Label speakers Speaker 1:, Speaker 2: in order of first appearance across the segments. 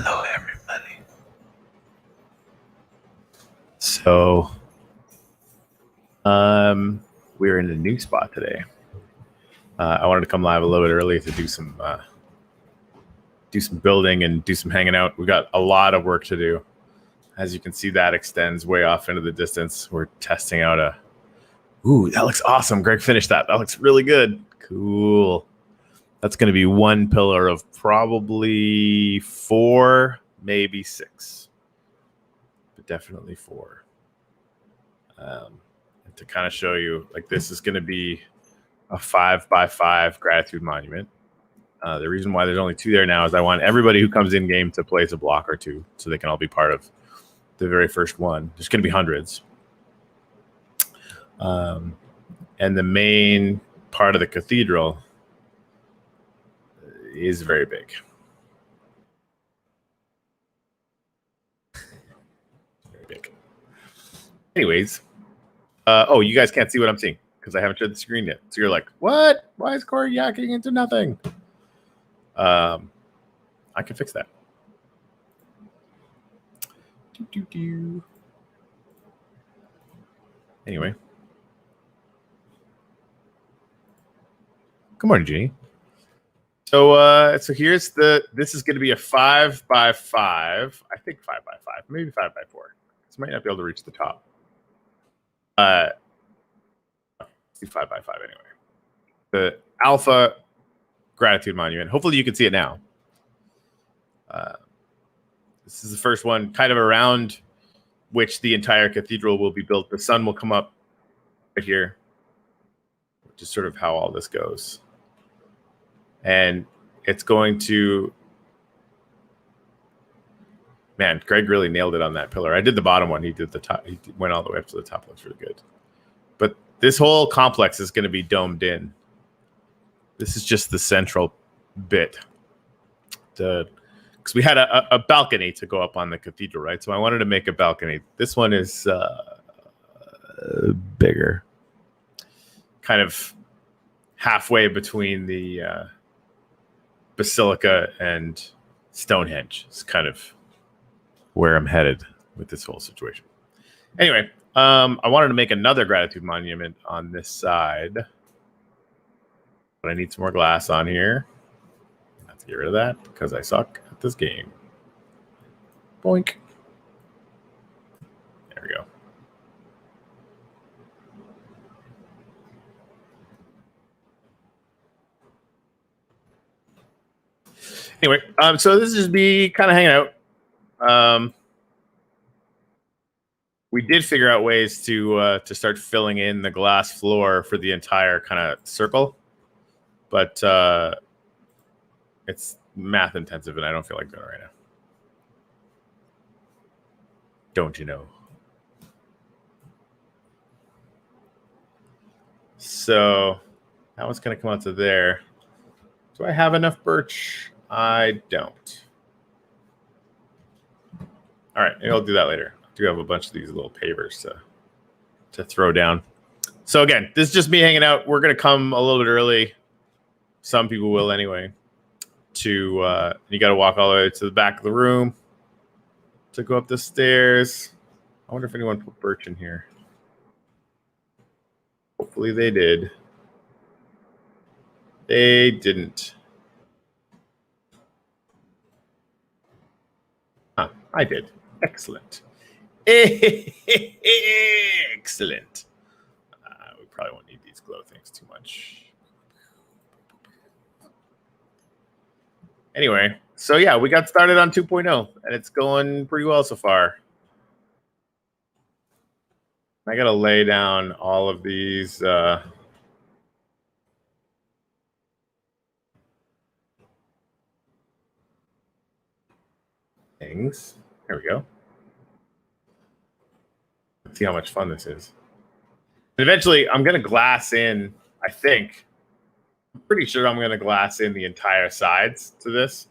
Speaker 1: Hello, everybody. So, we're in a new spot today. I wanted to come live a little bit early to do some building and do some hanging out. We got a lot of work to do. As you can see, that extends way off into the distance. We're testing out a. Ooh, that looks awesome. Greg finished that. That looks really good. Cool. That's going to be one pillar of probably 4, maybe 6, but definitely 4. And to kind of show you, like, this is going to be a 5x5 gratitude monument. The reason why there's only 2 there now is I want everybody who comes in game to place a block or 2 so they can all be part of the very first one. There's going to be hundreds. And the main part of the cathedral is very big. Very big. Anyways, oh, you guys can't see what I'm seeing because I haven't shared the screen yet. So you're like, what? Why is Corey yakking into nothing? I can fix that. Anyway. Good morning, Jeannie. So here's this is going to be a 5x5. I think 5x5, maybe 5x4. This might not be able to reach the top. Let's do 5x5 anyway. The Alpha Gratitude Monument. Hopefully you can see it now. This is the first one, kind of around which the entire cathedral will be built. The sun will come up right here, which is sort of how all this goes. And it's going to, man, Greg really nailed it on that pillar. I did the bottom one. He did the top. He went all the way up to the top. Looks really good. But this whole complex is going to be domed in. This is just the central bit. Because we had a balcony to go up on the cathedral, right? So I wanted to make a balcony. This one is bigger. Kind of halfway between the Basilica and Stonehenge. It's kind of where I'm headed with this whole situation. Anyway, I wanted to make another gratitude monument on this side, but I need some more glass on here. I have to get rid of that because I suck at this game. Boink. There we go. Anyway, so this is just me kind of hanging out. We did figure out ways to start filling in the glass floor for the entire kind of circle, but it's math intensive, and I don't feel like doing it right now. Don't you know? So that one's going to come out to there. Do I have enough birch? I don't. All right, maybe I'll do that later. I do have a bunch of these little pavers to throw down. So again, this is just me hanging out. We're going to come a little bit early. Some people will anyway. You got to walk all the way to the back of the room to go up the stairs. I wonder if anyone put birch in here. Hopefully they did. They didn't. I did. Excellent. Excellent. We probably won't need these glow things too much. Anyway, so yeah, we got started on 2.0, and it's going pretty well so far. I got to lay down all of these things. There we go. Let's see how much fun this is. And eventually, I'm going to glass in, I think. I'm pretty sure I'm going to glass in the entire sides to this,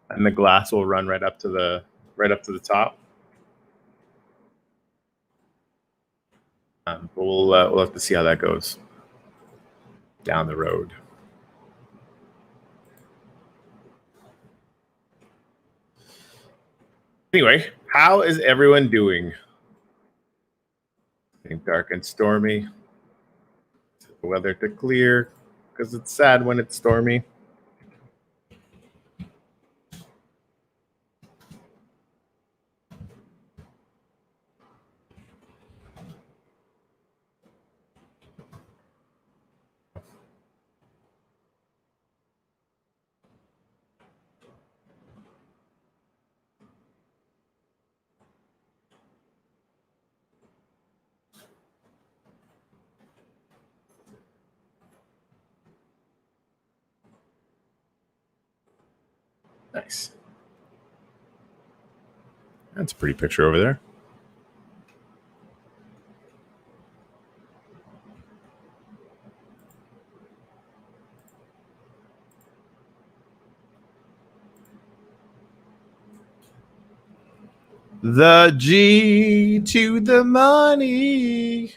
Speaker 1: and the glass will run right up to the top. But we'll have to see how that goes down the road. Anyway, how is everyone doing? Getting dark and stormy. The weather to clear because it's sad when it's stormy. Nice. That's a pretty picture over there. The G to the money.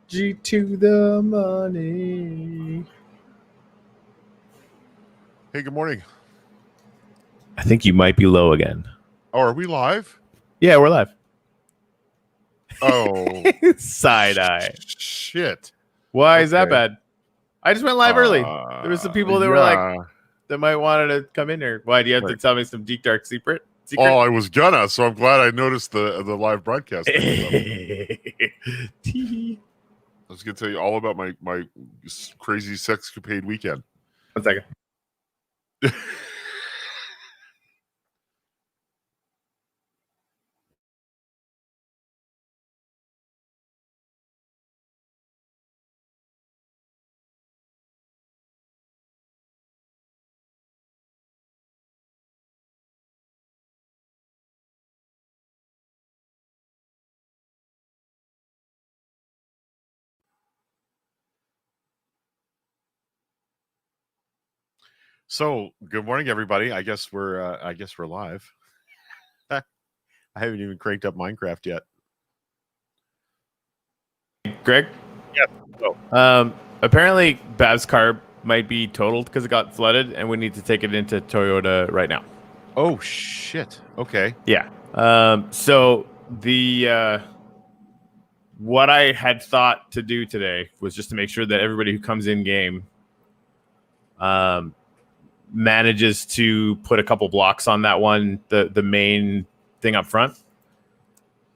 Speaker 1: G to the money.
Speaker 2: Hey, good morning.
Speaker 1: I think you might be low again.
Speaker 2: Oh, are we live?
Speaker 1: Yeah, we're live.
Speaker 2: Oh,
Speaker 1: side eye.
Speaker 2: Shit.
Speaker 1: Why is that bad? I just went live early. There was some people that were like, that might wanted to come in here. Why do you have to tell me some deep dark secret?
Speaker 2: Oh, I was gonna, so I'm glad I noticed the live broadcast.
Speaker 1: I
Speaker 2: was gonna tell you all about my crazy sexcapade weekend.
Speaker 1: 1 second.
Speaker 2: So, good morning, everybody. I guess we're live. I haven't even cranked up Minecraft yet.
Speaker 1: Greg?
Speaker 2: Yeah.
Speaker 1: Apparently, Bab's car might be totaled because it got flooded, and we need to take it into Toyota right now.
Speaker 2: Oh shit. Okay.
Speaker 1: Yeah. So the what I had thought to do today was just to make sure that everybody who comes in game manages to put a couple blocks on that one, the main thing up front.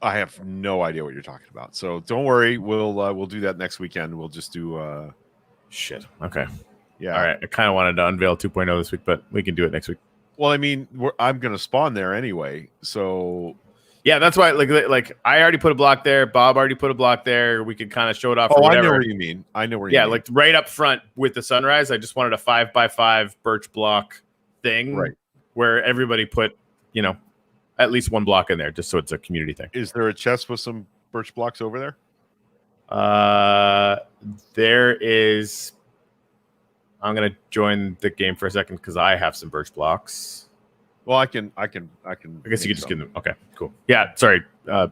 Speaker 2: I have no idea what you're talking about, so don't worry. We'll do that next weekend. We'll just do
Speaker 1: shit. Okay.
Speaker 2: Yeah.
Speaker 1: All right. I kind of wanted to unveil 2.0 this week, but we can do it next week.
Speaker 2: Well, I mean, I'm going to spawn there anyway, so
Speaker 1: yeah, that's why. Like I already put a block there. Bob already put a block there. We could kind of show it off.
Speaker 2: Oh, I know what you mean. I know where.
Speaker 1: Yeah, like right up front with the sunrise. I just wanted a 5x5 birch block thing,
Speaker 2: right,
Speaker 1: where everybody put, at least one block in there, just so it's a community thing.
Speaker 2: Is there a chest with some birch blocks over there?
Speaker 1: There is. I'm gonna join the game for a second because I have some birch blocks.
Speaker 2: Well, I can. I guess
Speaker 1: you could just give them. Okay, cool. Yeah, sorry. Yeah,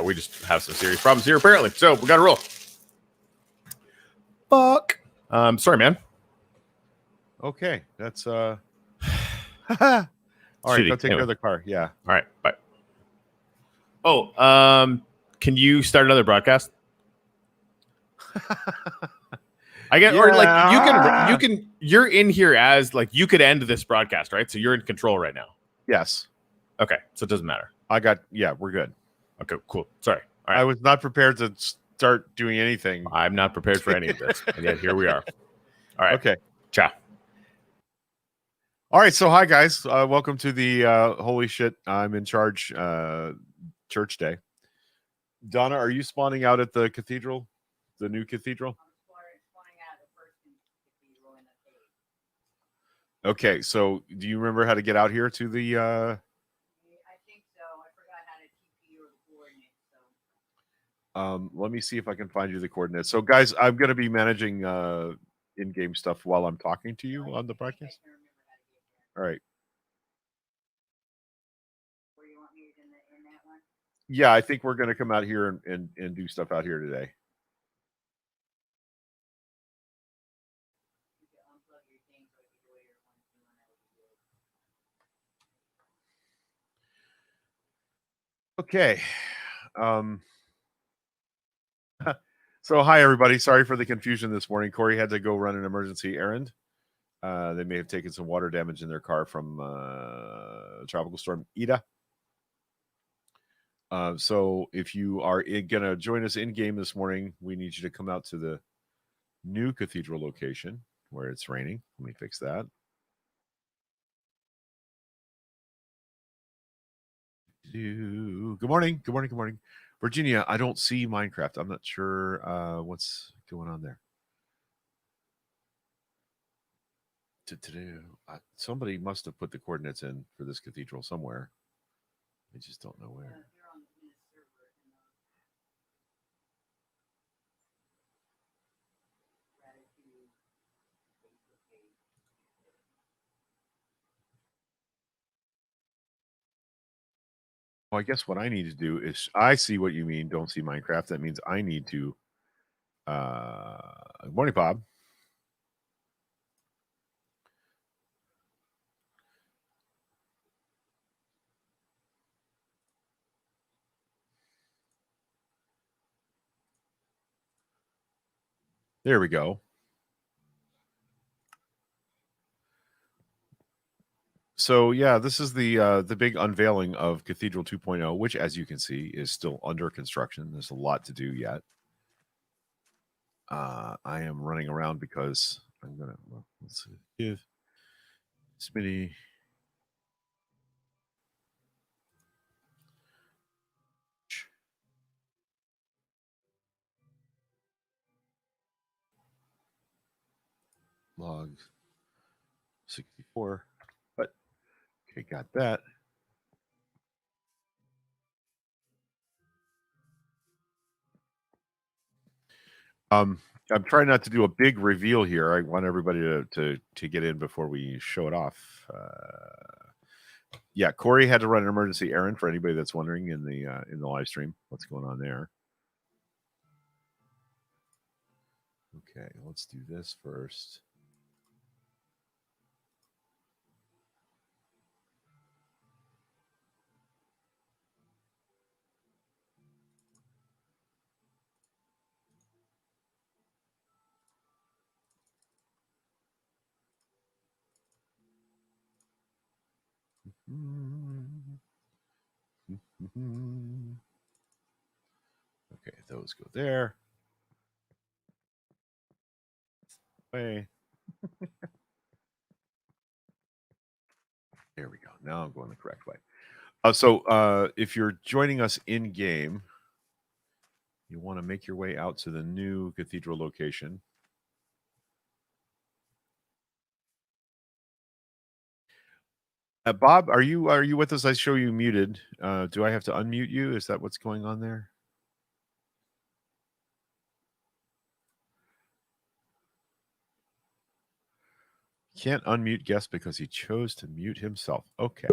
Speaker 1: we just have some serious problems here apparently. So we got to roll. Fuck. Sorry, man.
Speaker 2: Okay, that's all right.
Speaker 1: Shitty.
Speaker 2: Go take care of the car. Yeah.
Speaker 1: All right. Bye. Oh, can you start another broadcast? I get, or like you can. You're in here as like you could end this broadcast, right? So you're in control right now.
Speaker 2: Yes.
Speaker 1: Okay, so it doesn't matter.
Speaker 2: We're good.
Speaker 1: Okay, cool. Sorry.
Speaker 2: All right. I was not prepared to start doing anything.
Speaker 1: I'm not prepared for any of this, and yet here we are. All right.
Speaker 2: Okay.
Speaker 1: Ciao.
Speaker 2: All right. So hi guys. Welcome to the holy shit, I'm in charge church day. Donna, are you spawning out at the cathedral? The new cathedral? Okay, so do you remember how to get out here to the I think so. I forgot how to TP or the coordinates. Let me see if I can find you the coordinates. So guys, I'm gonna be managing in-game stuff while I'm talking to you on the broadcast. All right. Where you want me in that one? Yeah, I think we're gonna come out here and do stuff out here today. Okay. So hi everybody. Sorry for the confusion this morning. Corey had to go run an emergency errand. They may have taken some water damage in their car from Tropical Storm Ida. So if you are going to join us in game this morning, we need you to come out to the new Cathedral location where it's raining. Let me fix that. Good morning. Good morning. Good morning. Virginia, I don't see Minecraft. I'm not sure what's going on there. Somebody must have put the coordinates in for this cathedral somewhere. I just don't know where. Well, I guess what I need to do is I see what you mean. Don't see Minecraft. That means I need to. Good morning, Bob. There we go. So yeah, this is the big unveiling of Cathedral 2.0, which, as you can see, is still under construction. There's a lot to do yet. I am running around because I'm gonna. Well, let's see. Give Smitty. Log 64. But okay, got that. I'm trying not to do a big reveal here. I want everybody to get in before we show it off. Yeah, Corey had to run an emergency errand for anybody that's wondering in the live stream what's going on there. Okay, let's do this first. Okay, those go there. Way. There we go. Now I'm going the correct way. So if you're joining us in game, you want to make your way out to the new Cathedral location. Bob, are you with us? I show you muted. Do I have to unmute you? Is that what's going on there? Can't unmute guest because he chose to mute himself. Okay.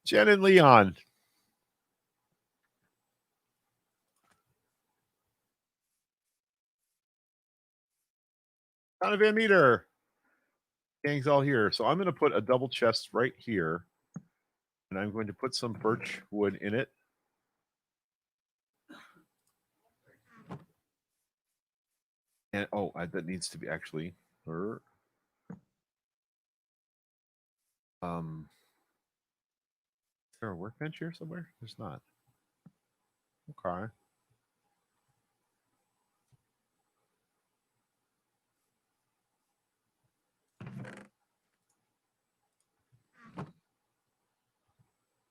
Speaker 2: Jen and Leon. Donovan Meter. Gang's all here. So I'm going to put a double chest right here. And I'm going to put some birch wood in it. And that needs to be actually is there a workbench here somewhere? There's not. Okay.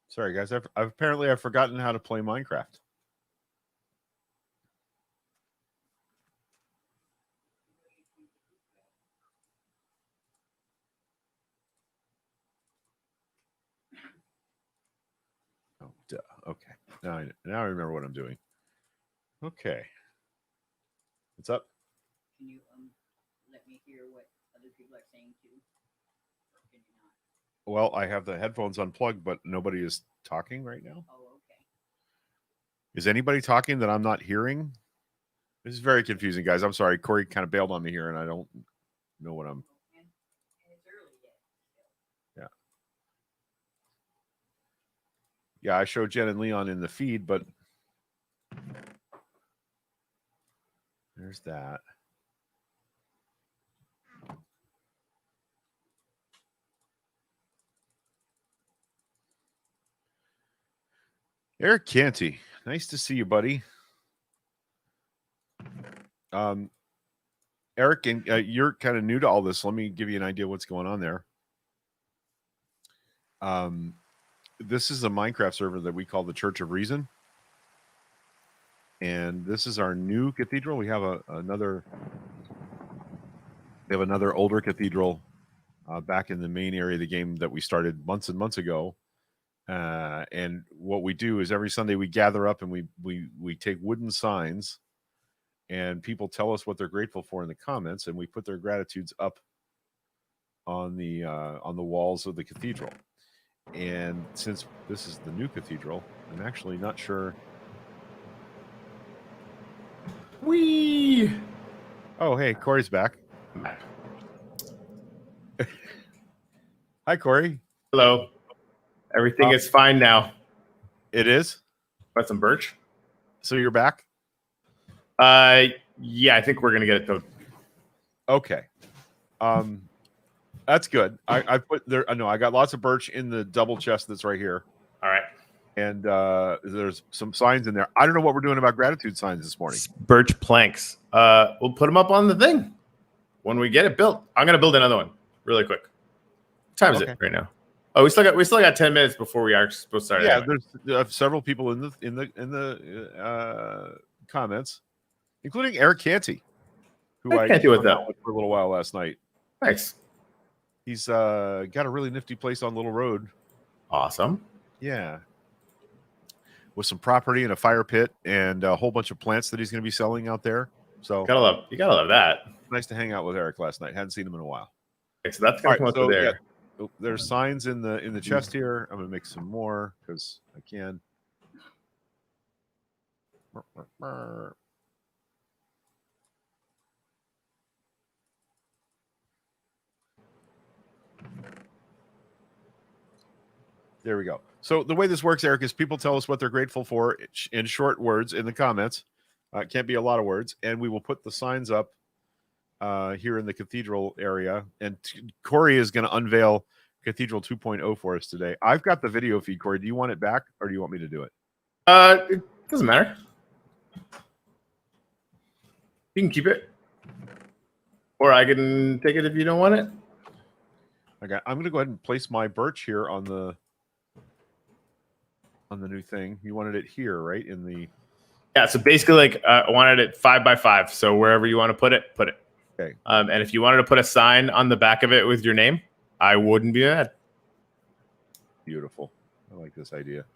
Speaker 2: Sorry, guys. I've forgotten how to play Minecraft. Oh, duh. Okay. Now I remember what I'm doing. Okay. What's up?
Speaker 3: Can you let me hear what other people are saying too? Or can you not?
Speaker 2: Well, I have the headphones unplugged, but nobody is talking right now.
Speaker 3: Oh, okay.
Speaker 2: Is anybody talking that I'm not hearing? This is very confusing, guys. I'm sorry. Corey kind of bailed on me here, and I don't know what I'm.
Speaker 3: And it's early yet.
Speaker 2: Yeah. Yeah, I showed Jen and Leon in the feed, but there's that. Eric Canty, nice to see you, buddy. Eric, and you're kind of new to all this. Let me give you an idea what's going on there. This is a Minecraft server that we call the Church of Reason. And this is our new cathedral. We have another older cathedral back in the main area of the game that we started months and months ago. And what we do is every Sunday we gather up and we take wooden signs, and people tell us what they're grateful for in the comments, and we put their gratitudes up on the walls of the cathedral. And since this is the new cathedral, I'm actually not sure.
Speaker 1: Whee!
Speaker 2: Oh, hey, Corey's back. Hi, Corey.
Speaker 1: Hello. Everything is fine now.
Speaker 2: It is?
Speaker 1: Got some birch?
Speaker 2: So you're back?
Speaker 1: Yeah, I think we're gonna get it though.
Speaker 2: Okay. That's good. I put there. I know I got lots of birch in the double chest that's right here.
Speaker 1: All right.
Speaker 2: And there's some signs in there. I don't know what we're doing about gratitude signs this morning.
Speaker 1: Birch planks. We'll put them up on the thing when we get it built. I'm gonna build another one really quick. What time is it right now? Oh, we still got 10 minutes before we are supposed to start.
Speaker 2: Yeah, there's several people in the comments, including Eric Canty, who I
Speaker 1: can't do with that
Speaker 2: for a little while last night.
Speaker 1: Nice.
Speaker 2: He's got a really nifty place on Little Road.
Speaker 1: Awesome.
Speaker 2: Yeah. With some property and a fire pit and a whole bunch of plants that he's going to be selling out there. So
Speaker 1: you gotta love that.
Speaker 2: Nice to hang out with Eric last night. Hadn't seen him in a while.
Speaker 1: Okay, so that's gonna come up to there.
Speaker 2: Yeah, there's signs in the chest here. I'm gonna make some more because I can. There we go. So the way this works, Eric, is people tell us what they're grateful for in short words in the comments. It can't be a lot of words. And we will put the signs up here in the cathedral area. And Corey is going to unveil Cathedral 2.0 for us today. I've got the video feed, Corey. Do you want it back or do you want me to do it?
Speaker 1: It doesn't matter. You can keep it. Or I can take it if you don't want it.
Speaker 2: Okay, I'm going to go ahead and place my birch here on the new thing. You wanted it here, right? In the
Speaker 1: so basically, like I wanted it 5 by 5. So wherever you want to put it, put it.
Speaker 2: Okay.
Speaker 1: And if you wanted to put a sign on the back of it with your name, I wouldn't be mad.
Speaker 2: Beautiful. I like this idea.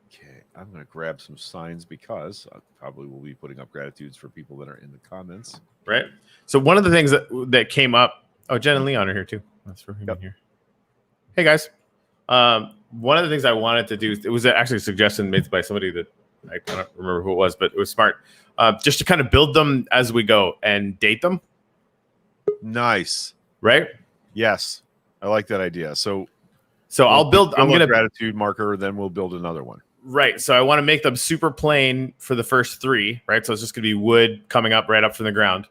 Speaker 2: Okay, I'm going to grab some signs because I probably will be putting up gratitudes for people that are in the comments.
Speaker 1: Right. So one of the things that came up. Oh, Jen and Leon are here too. That's for him here. Hey guys. One of the things I wanted to do, it was actually a suggestion made by somebody that I don't remember who it was, but it was smart. Just to kind of build them as we go and date them.
Speaker 2: Nice.
Speaker 1: Right?
Speaker 2: Yes. I like that idea. So
Speaker 1: I'm going to
Speaker 2: gratitude marker, then we'll build another one.
Speaker 1: Right. So I want to make them super plain for the first 3, right? So it's just going to be wood coming up right up from the ground.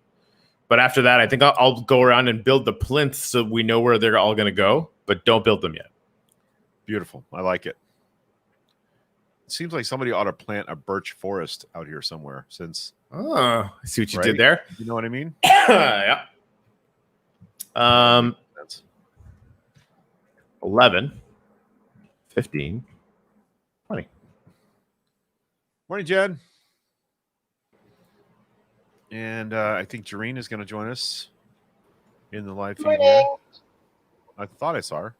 Speaker 1: But after that, I think I'll go around and build the plinths so we know where they're all going to go, but don't build them yet.
Speaker 2: Beautiful. I like it. It seems like somebody ought to plant a birch forest out here somewhere since.
Speaker 1: Oh, I see what you did there.
Speaker 2: You know what I mean?
Speaker 1: Yeah. 11, 15, 20.
Speaker 2: Morning, Jed. And I think Jareen is going to join us in the live feed here. I thought I saw her.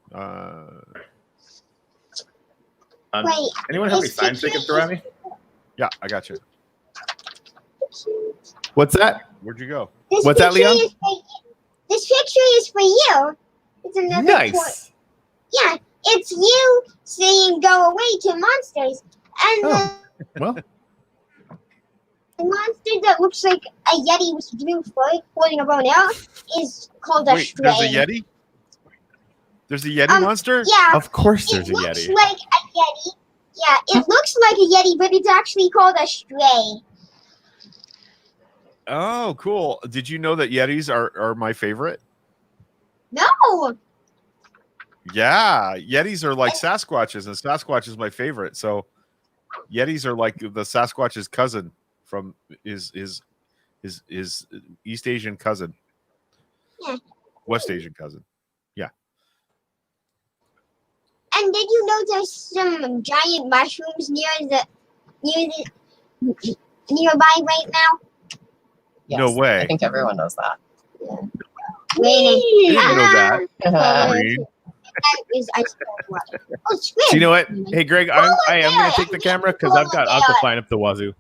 Speaker 4: Wait,
Speaker 1: anyone have any signs they can throw at me?
Speaker 2: Yeah, I got you.
Speaker 1: What's that?
Speaker 2: Where'd you go?
Speaker 1: What's that, Leon?
Speaker 4: This picture is for you. It's another
Speaker 1: nice.
Speaker 4: Yeah, it's you saying "Go away" to monsters, and
Speaker 1: the
Speaker 4: monster that looks like a yeti with blue fur holding a bow and arrow is called a stray.
Speaker 2: There's a yeti? There's a Yeti monster?
Speaker 4: Yeah,
Speaker 1: Of course,
Speaker 4: it
Speaker 1: there's a
Speaker 4: looks
Speaker 1: Yeti.
Speaker 4: like a Yeti. Yeah, it looks like a Yeti, but it's actually called a stray.
Speaker 2: Oh, cool. Did you know that Yetis are my favorite?
Speaker 4: No,
Speaker 2: Yeah, Yetis are like Sasquatches, and Sasquatch is my favorite. So Yetis are like the Sasquatch's cousin from his East Asian cousin.
Speaker 4: Yeah.
Speaker 2: West Asian cousin.
Speaker 4: and did you know there's some giant mushrooms nearby right now?
Speaker 5: Yes,
Speaker 2: No way.
Speaker 5: I think everyone knows that.
Speaker 4: Raining.
Speaker 2: I didn't know that. Green.
Speaker 4: That is ice cold water. Oh, swim.
Speaker 1: So you know what? Hey, Greg, I am going to take the camera because I've got fine up the wazoo.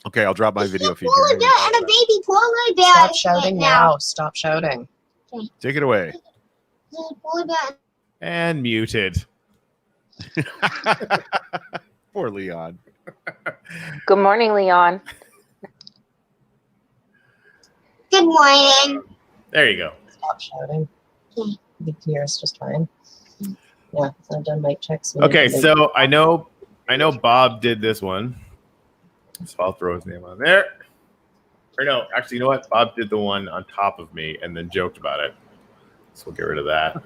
Speaker 2: Okay, I'll drop my video feed.
Speaker 4: Polar
Speaker 2: Here.
Speaker 4: bear and a baby polar bear.
Speaker 5: Stop
Speaker 4: right
Speaker 5: shouting now. Stop shouting.
Speaker 2: Take it away.
Speaker 4: Polar bear.
Speaker 1: And muted.
Speaker 2: Poor Leon.
Speaker 6: Good morning, Leon.
Speaker 4: Good morning.
Speaker 1: There you go.
Speaker 5: Stop shouting.
Speaker 4: Okay.
Speaker 5: The clear is just fine. Yeah, I've done mic checks.
Speaker 1: Okay, so I know Bob did this one. So I'll throw his name on there. Or no, actually, you know what? Bob did the one on top of me and then joked about it. So we'll get rid of that.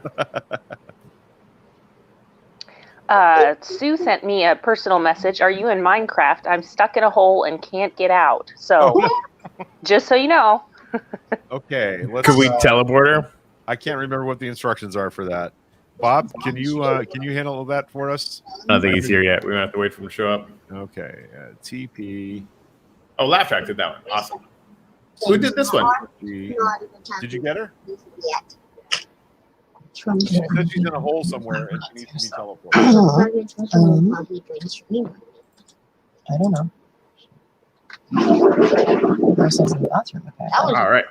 Speaker 6: Sue sent me a personal message. Are you in Minecraft? I'm stuck in a hole and can't get out. So, just so you know.
Speaker 2: Okay, let's.
Speaker 1: Could we teleport her?
Speaker 2: I can't remember what the instructions are for that. Bob, can you handle that for us?
Speaker 1: I don't think he's here yet. We might have to wait for him to show up.
Speaker 2: Okay, TP.
Speaker 1: Oh, Laugh Track did that one. Awesome. Who did this one?
Speaker 2: Did you get her?
Speaker 4: Yet.
Speaker 2: She said she's in a hole somewhere and she needs to be teleported.
Speaker 5: I don't know. Person's in the bathroom. Okay.
Speaker 1: All right.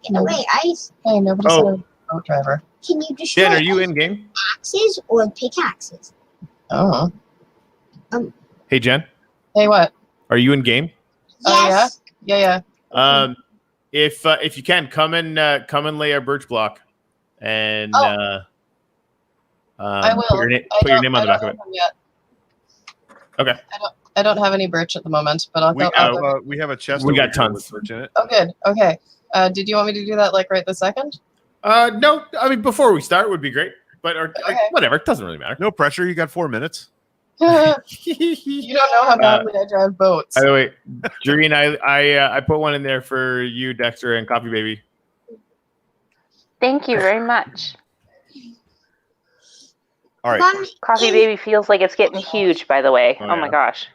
Speaker 4: Get away, ice.
Speaker 5: Hey, nobody said a boat driver.
Speaker 4: Can you destroy
Speaker 1: Jen, are you in game?
Speaker 4: axes or pickaxes?
Speaker 5: Oh.
Speaker 1: Hey, Jen,
Speaker 5: Hey, what?
Speaker 1: are you in game?
Speaker 4: Yes.
Speaker 5: Oh, yeah? Yeah.
Speaker 1: If you can come and lay a birch block, and
Speaker 5: I will.
Speaker 1: put your name on the back of it.
Speaker 5: Yet.
Speaker 1: Okay.
Speaker 5: I don't have any birch at the moment, but I'll go.
Speaker 2: We have a chest.
Speaker 1: We
Speaker 2: over
Speaker 1: got
Speaker 2: here
Speaker 1: tons.
Speaker 2: with birch in it.
Speaker 5: Oh, good. Okay. Did you want me to do that like right this second?
Speaker 1: No, I mean before we start would be great, but
Speaker 5: Okay.
Speaker 1: whatever, it doesn't really matter.
Speaker 2: No pressure. You got 4 minutes.
Speaker 5: You don't know how badly I drive boats.
Speaker 1: By the way, Doreen, I put one in there for you, Dexter, and Coffee Baby.
Speaker 6: Thank you very much.
Speaker 2: All right.
Speaker 6: Coffee Baby feels like it's getting huge, by the way.
Speaker 1: Oh,
Speaker 6: Oh my
Speaker 1: yeah.
Speaker 6: gosh.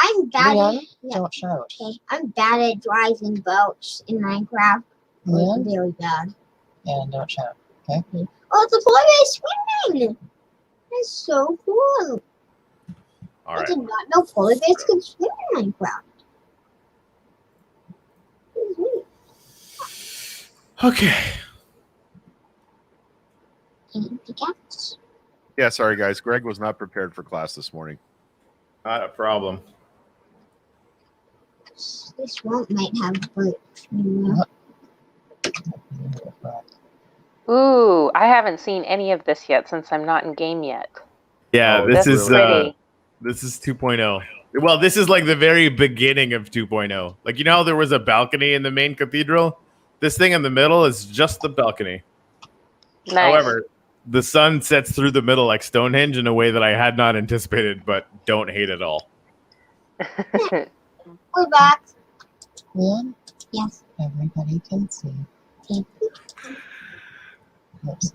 Speaker 4: I'm bad
Speaker 5: Leon,
Speaker 4: at
Speaker 5: don't shout.
Speaker 4: okay. I'm bad at driving boats in Minecraft.
Speaker 5: Leon?
Speaker 4: Very bad.
Speaker 5: Yeah, don't shout.
Speaker 4: Oh, the polar bear swimming. That's so cool.
Speaker 1: All
Speaker 4: I
Speaker 1: right.
Speaker 4: did not know polar bears could swim in Minecraft.
Speaker 1: Okay.
Speaker 4: And pickaxe.
Speaker 2: Yeah, sorry guys. Greg was not prepared for class this morning.
Speaker 1: Not a problem.
Speaker 4: This one might have birch.
Speaker 6: Ooh, I haven't seen any of this yet since I'm not in game yet.
Speaker 1: Yeah,
Speaker 2: Oh,
Speaker 1: this
Speaker 6: That's
Speaker 1: is
Speaker 6: pretty.
Speaker 1: this is 2.0. Well, this is like the very beginning of 2.0. Like, you know how there was a balcony in the main cathedral? This thing in the middle is just the balcony.
Speaker 6: Nice.
Speaker 1: However, the sun sets through the middle like Stonehenge in a way that I had not anticipated, but don't hate at all.
Speaker 4: We're back.
Speaker 5: Leon,
Speaker 4: Yes.
Speaker 5: everybody can see.
Speaker 4: Okay.
Speaker 5: Oops.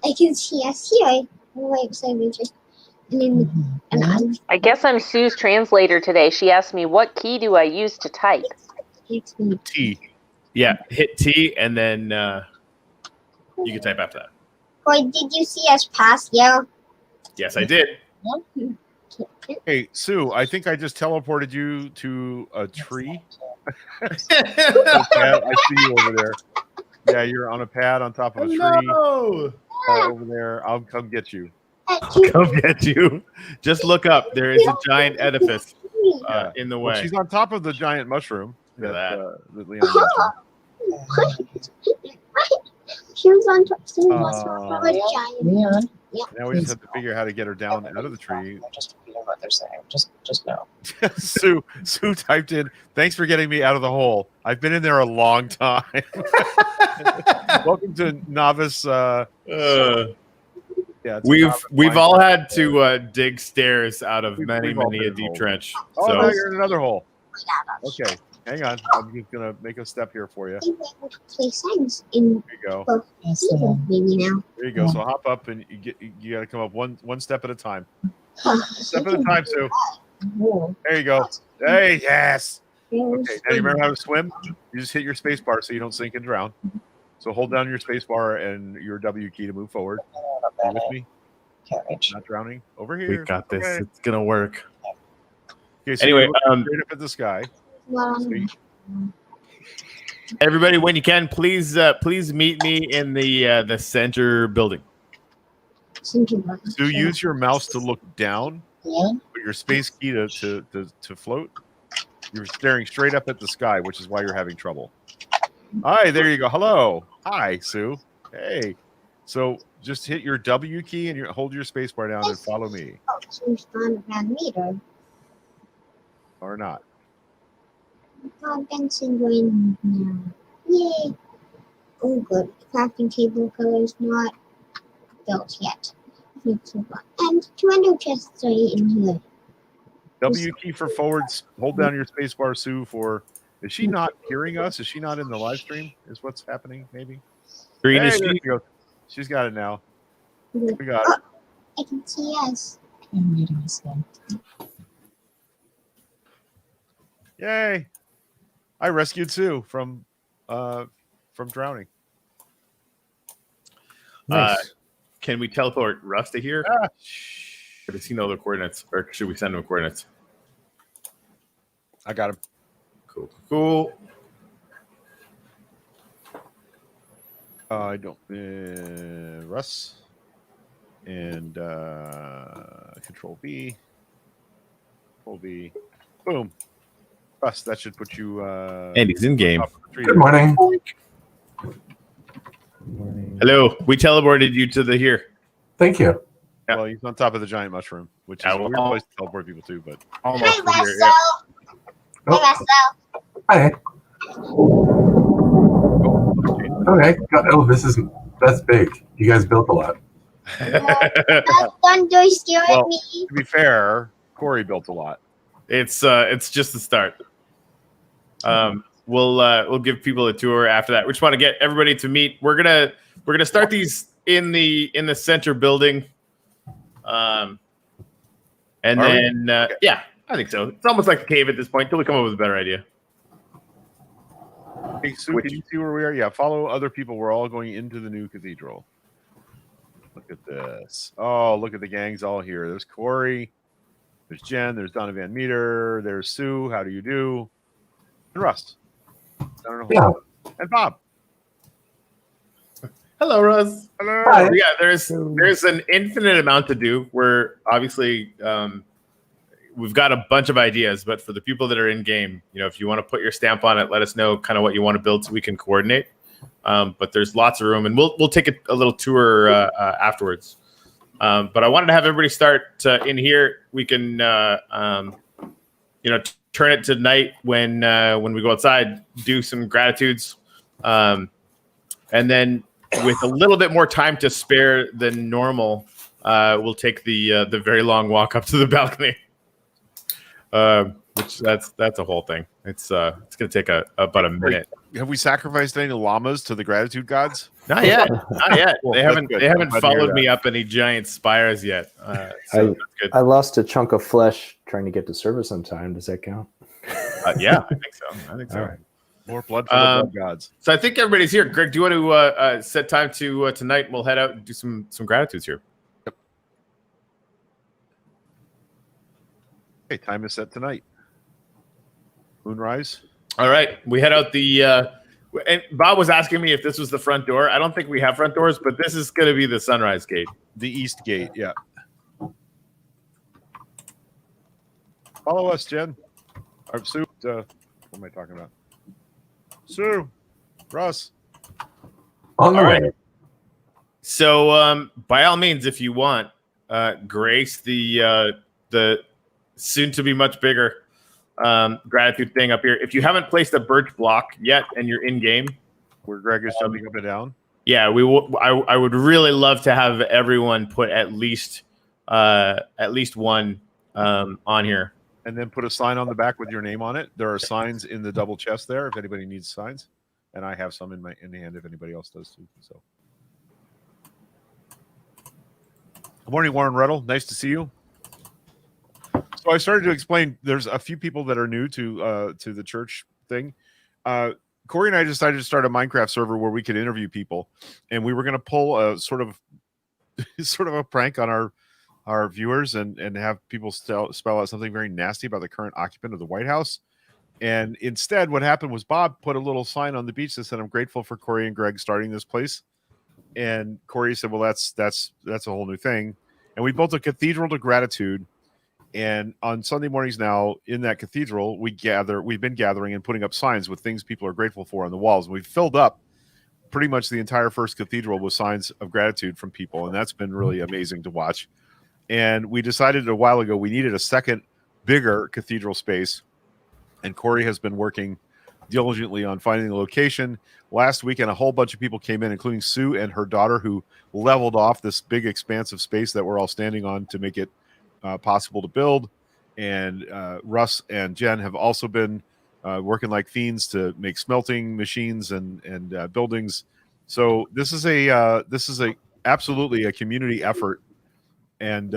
Speaker 4: I can see us here. I'm right beside me. And then and I'm
Speaker 6: I guess I'm Sue's translator today. She asked me, what key do I use to type?
Speaker 4: it's me.
Speaker 2: T.
Speaker 1: Yeah, hit T and then you can type after that.
Speaker 4: Boy, did you see us pass here?
Speaker 1: Yes, I did.
Speaker 2: Hey, Sue, I think I just teleported you to a tree. I see you over there. Yeah, you're on a pad on top of a tree
Speaker 1: Hello.
Speaker 2: over there. I'll come get you.
Speaker 1: Come get you. Just look up. There is a giant edifice in the
Speaker 2: Well,
Speaker 1: way.
Speaker 2: she's on top of the giant mushroom
Speaker 1: Look at that.
Speaker 2: that Leon mentioned.
Speaker 4: She was on top. She was on top of a giant.
Speaker 5: Leon,
Speaker 2: Now we just have to figure out how to get her down out of the tree.
Speaker 5: they're just repeating what they're saying. Just know.
Speaker 2: Sue typed in, "Thanks for getting me out of the hole. I've been in there a long time." Welcome to novice. Yeah, it's a novice
Speaker 1: We've
Speaker 2: Minecraft.
Speaker 1: all had to dig stairs out of
Speaker 2: We've
Speaker 1: many
Speaker 2: all been
Speaker 1: a
Speaker 2: in
Speaker 1: deep
Speaker 2: holes.
Speaker 1: trench.
Speaker 2: Oh,
Speaker 1: So
Speaker 2: now you're in another hole. Okay, hang on. I'm just gonna make a step here for you.
Speaker 4: They were able to play signs in
Speaker 2: There you go.
Speaker 4: both
Speaker 5: Yes,
Speaker 4: seasons, maybe now.
Speaker 2: There you go. So hop up and you got to come up one step at a time. Step at a time, Sue. There you go. Hey, yes. Okay. Now you remember how to swim? You just hit your space bar so you don't sink and drown. So hold down your space bar and your W key to move forward. Are you with me?
Speaker 5: Carriage.
Speaker 2: Not drowning. Over here.
Speaker 1: we got this.
Speaker 2: Okay.
Speaker 1: It's gonna work.
Speaker 2: Okay, so
Speaker 1: Anyway,
Speaker 2: you're looking straight up at the sky. See?
Speaker 1: Everybody, when you can, please meet me in the center building.
Speaker 2: So use your mouse to look down,
Speaker 5: Yeah.
Speaker 2: but your space key to float. You're staring straight up at the sky, which is why you're having trouble. Hi, there you go. Hello. Hi, Sue. Hey. So just hit your W key and hold your space bar down and follow me.
Speaker 4: Oh, she's gone around meter.
Speaker 2: Or not.
Speaker 4: Oh, Benson going now. Yay. Oh, good. Crafting table colors not built yet. And 2 endo chests are in here.
Speaker 2: W key for forwards. Hold down your space bar, Sue, for... Is she not hearing us? Is she not in the live stream? Is what's happening, maybe?
Speaker 1: Green
Speaker 2: Hey,
Speaker 1: is
Speaker 2: there she goes. She's got it now. We got it.
Speaker 4: I can see us.
Speaker 5: I'm reading this one.
Speaker 2: Yay! I rescued Sue from drowning.
Speaker 1: Can we teleport Russ to here?
Speaker 2: Ah.
Speaker 1: Or does he know the coordinates? Or should we send him coordinates?
Speaker 2: I got him.
Speaker 1: Cool.
Speaker 2: I don't. Russ and Control V. Control V. Boom. Russ, that should put you.
Speaker 1: And he's in game.
Speaker 2: top of the tree.
Speaker 7: Good morning.
Speaker 1: Hello. We teleported you to the here.
Speaker 7: Thank you.
Speaker 1: Yeah.
Speaker 2: Well, he's on top of the giant mushroom, which is
Speaker 1: Yeah,
Speaker 2: a weird
Speaker 1: well,
Speaker 2: place to teleport people to, but
Speaker 1: Almost
Speaker 4: Hi,
Speaker 1: to
Speaker 4: Russell.
Speaker 1: here. Yeah.
Speaker 4: Hi, Russell.
Speaker 7: Hi. Okay. Oh, that's big. You guys built a lot.
Speaker 4: Thunder stare
Speaker 2: Well,
Speaker 4: at me.
Speaker 2: to be fair, Corey built a lot.
Speaker 1: It's just the start. We'll give people a tour after that. We just want to get everybody to meet. We're gonna start these in the center building, and
Speaker 2: Are
Speaker 1: then
Speaker 2: Okay.
Speaker 1: yeah, I think so. It's almost like a cave at this point till we come up with a better idea.
Speaker 2: Hey, Sue, can you see where we are? Yeah, follow other people. We're all going into the new cathedral. Look at this. Oh, look at the gangs all here. There's Corey. There's Jen. There's Donna Van Meter. There's Sue. How do you do? And Russ. Down in the hole. And Bob.
Speaker 1: Hello, Russ.
Speaker 2: Hello.
Speaker 7: Hi.
Speaker 1: Yeah, there's an infinite amount to do. We're obviously we've got a bunch of ideas, but for the people that are in game, if you want to put your stamp on it, let us know kind of what you want to build so we can coordinate. But there's lots of room, and we'll take a little tour afterwards. But I wanted to have everybody start in here. We can turn it to night when we go outside, do some gratitudes, and then with a little bit more time to spare than normal, we'll take the very long walk up to the balcony. Which that's a whole thing. It's gonna take about a minute.
Speaker 2: Have we sacrificed any llamas to the gratitude gods?
Speaker 1: Not yet. Not yet.
Speaker 2: Cool.
Speaker 1: They
Speaker 2: That's
Speaker 1: haven't
Speaker 2: good.
Speaker 1: they haven't
Speaker 2: I'm glad to hear
Speaker 1: followed
Speaker 2: that.
Speaker 1: me up any giant spires yet. So that's good.
Speaker 8: I lost a chunk of flesh trying to get to service on time. Does that count?
Speaker 1: Yeah, I think so.
Speaker 8: All right.
Speaker 2: More blood for the blood gods.
Speaker 1: So I think everybody's here. Greg, do you want to set time to tonight? And we'll head out and do some gratitudes here.
Speaker 2: Okay, time is set tonight. Moonrise.
Speaker 1: All right, we head out the. And Bob was asking me if this was the front door. I don't think we have front doors, but this is going to be the sunrise gate.
Speaker 2: The east gate, yeah. Follow us, Jen. Sue, what am I talking about? Sue, Russ.
Speaker 7: On the
Speaker 1: All
Speaker 7: way.
Speaker 1: right. So by all means, if you want, grace the soon to be much bigger gratitude thing up here. If you haven't placed a birch block yet and you're in game,
Speaker 2: Where Greg is jumping up and down.
Speaker 1: yeah, I would really love to have everyone put at least one on here.
Speaker 2: And then put a sign on the back with your name on it. There are signs in the double chest there if anybody needs signs, and I have some in the hand if anybody else does too. So, good morning, Warren Ruddle. Nice to see you. So I started to explain. There's a few people that are new to the church thing. Corey and I decided to start a Minecraft server where we could interview people, and we were going to pull a sort of a prank on our viewers and have people spell out something very nasty about the current occupant of the White House. And instead, what happened was Bob put a little sign on the beach that said, "I'm grateful for Corey and Greg starting this place." And Corey said, "Well, that's a whole new thing." And we built a cathedral to gratitude. And on Sunday mornings now in that cathedral, we've been gathering and putting up signs with things people are grateful for on the walls. And we've filled up pretty much the entire first cathedral with signs of gratitude from people. And that's been really amazing to watch. And we decided a while ago we needed a second bigger cathedral space. And Corey has been working diligently on finding the location. Last weekend, a whole bunch of people came in, including Sue and her daughter, who leveled off this big expansive space that we're all standing on to make it possible to build. And Russ and Jen have also been working like fiends to make smelting machines and buildings. So this is absolutely a community effort. And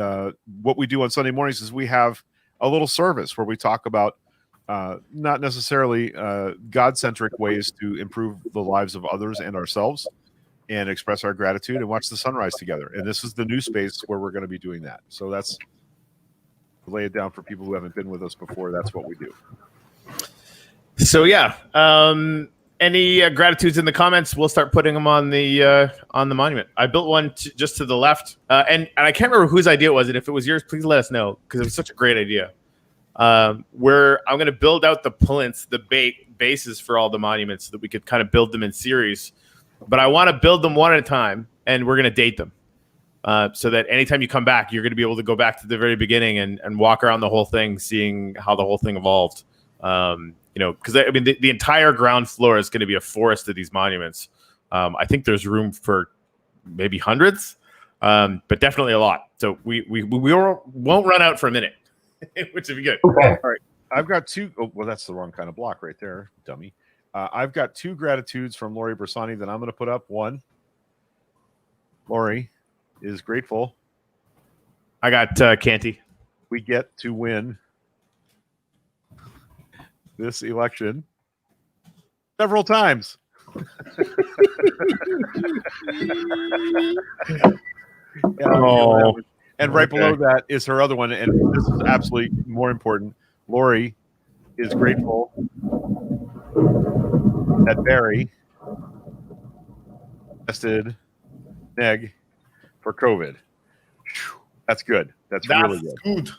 Speaker 2: what we do on Sunday mornings is we have a little service where we talk about not necessarily God-centric ways to improve the lives of others and ourselves, and express our gratitude and watch the sunrise together. And this is the new space where we're going to be doing that. So that's, lay it down for people who haven't been with us before. That's what we do.
Speaker 1: So yeah, any gratitudes in the comments? We'll start putting them on the monument. I built one just to the left, and I can't remember whose idea it was. And if it was yours, please let us know, because it was such a great idea. Where I'm going to build out the plinths, the bases for all the monuments, so that we could kind of build them in series. But I want to build them one at a time, and we're going to date them. So that anytime you come back, you're going to be able to go back to the very beginning and walk around the whole thing, seeing how the whole thing evolved. Because I mean, the entire ground floor is going to be a forest of these monuments. I think there's room for maybe hundreds, but definitely a lot. So we won't run out for a minute, which would be good.
Speaker 7: Okay.
Speaker 2: All right. I've got two. Oh, well, that's the wrong kind of block right there, dummy. I've got two gratitudes from Lori Bersani that I'm going to put up. One, Lori is grateful.
Speaker 1: I got Canty.
Speaker 2: We get to win this election several times. And right below that is her other one, and this is absolutely more important. Lori is grateful that Barry tested neg for COVID. That's good. That's really good.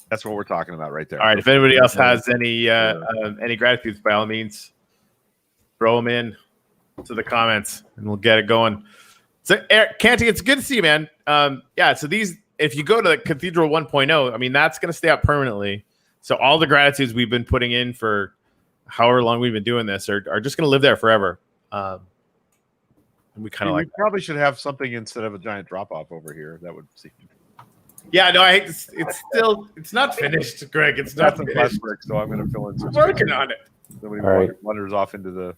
Speaker 2: That's what we're talking about right there.
Speaker 1: All right. If anybody else has any gratitudes, by all means, throw them in to the comments, and we'll get it going. So, Canty, it's good to see you, man. So these, if you go to the Cathedral 1.0, I mean, that's going to stay up permanently. So all the gratitudes we've been putting in for however long we've been doing this are just going to live there forever. And we kind of
Speaker 2: probably should have something instead of a giant drop off over here. That would seem.
Speaker 1: Yeah, no, it's not finished, Greg. It's not
Speaker 2: some
Speaker 1: finished.
Speaker 2: Brick, so I'm going to fill in.
Speaker 1: We're working on it.
Speaker 2: Nobody wanders off into the.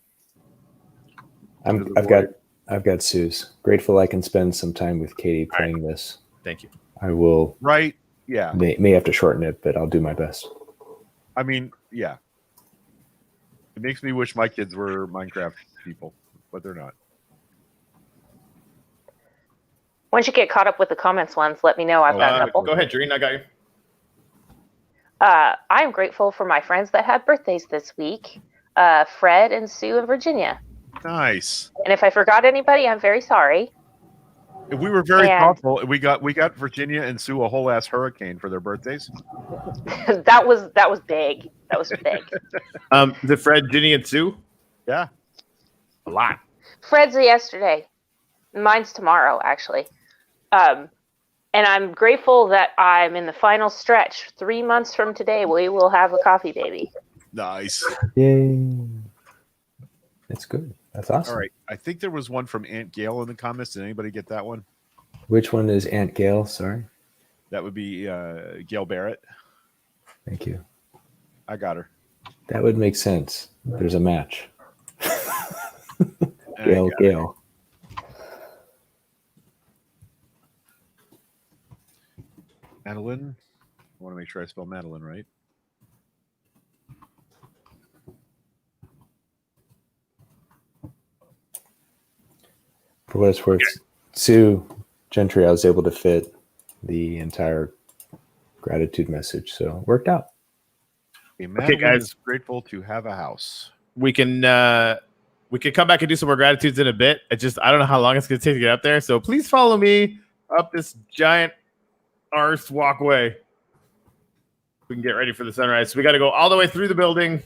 Speaker 8: I've got Sue's. Grateful I can spend some time with Katie playing this.
Speaker 1: Thank you.
Speaker 8: I will.
Speaker 2: Right. Yeah.
Speaker 8: May have to shorten it, but I'll do my best.
Speaker 2: I mean, yeah. It makes me wish my kids were Minecraft people, but they're not.
Speaker 6: Once you get caught up with the comments ones, let me know. I've got a couple.
Speaker 1: Go ahead, Jareen. I got you.
Speaker 6: I'm grateful for my friends that had birthdays this week. Fred and Sue in Virginia.
Speaker 2: Nice.
Speaker 6: And if I forgot anybody, I'm very sorry.
Speaker 2: We were very thoughtful. We got Virginia and Sue a whole ass hurricane for their birthdays.
Speaker 6: that was big. That was big.
Speaker 1: The Fred, Ginny, and Sue?
Speaker 2: Yeah.
Speaker 1: A lot.
Speaker 6: Fred's yesterday. Mine's tomorrow, actually. And I'm grateful that I'm in the final stretch. 3 months from today, we will have a coffee baby.
Speaker 2: Nice.
Speaker 8: Yay. That's good. That's awesome.
Speaker 2: All right. I think there was one from Aunt Gail in the comments. Did anybody get that one?
Speaker 8: Which one is Aunt Gail? Sorry.
Speaker 2: That would be Gail Barrett.
Speaker 8: Thank you.
Speaker 2: I got her.
Speaker 8: That would make sense. There's a match.
Speaker 2: I
Speaker 8: Gail,
Speaker 2: got her.
Speaker 8: Gail.
Speaker 2: Madeline. I want to make sure I spell Madeline right.
Speaker 8: For what it's worth, Sue Gentry, I was able to fit the entire gratitude message, so it worked out.
Speaker 2: Okay, Madeline
Speaker 1: guys.
Speaker 2: is grateful to have a house.
Speaker 1: We can come back and do some more gratitudes in a bit. I don't know how long it's going to take to get up there. So please follow me up this giant arse walkway. We can get ready for the sunrise. So we got to go all the way through the building.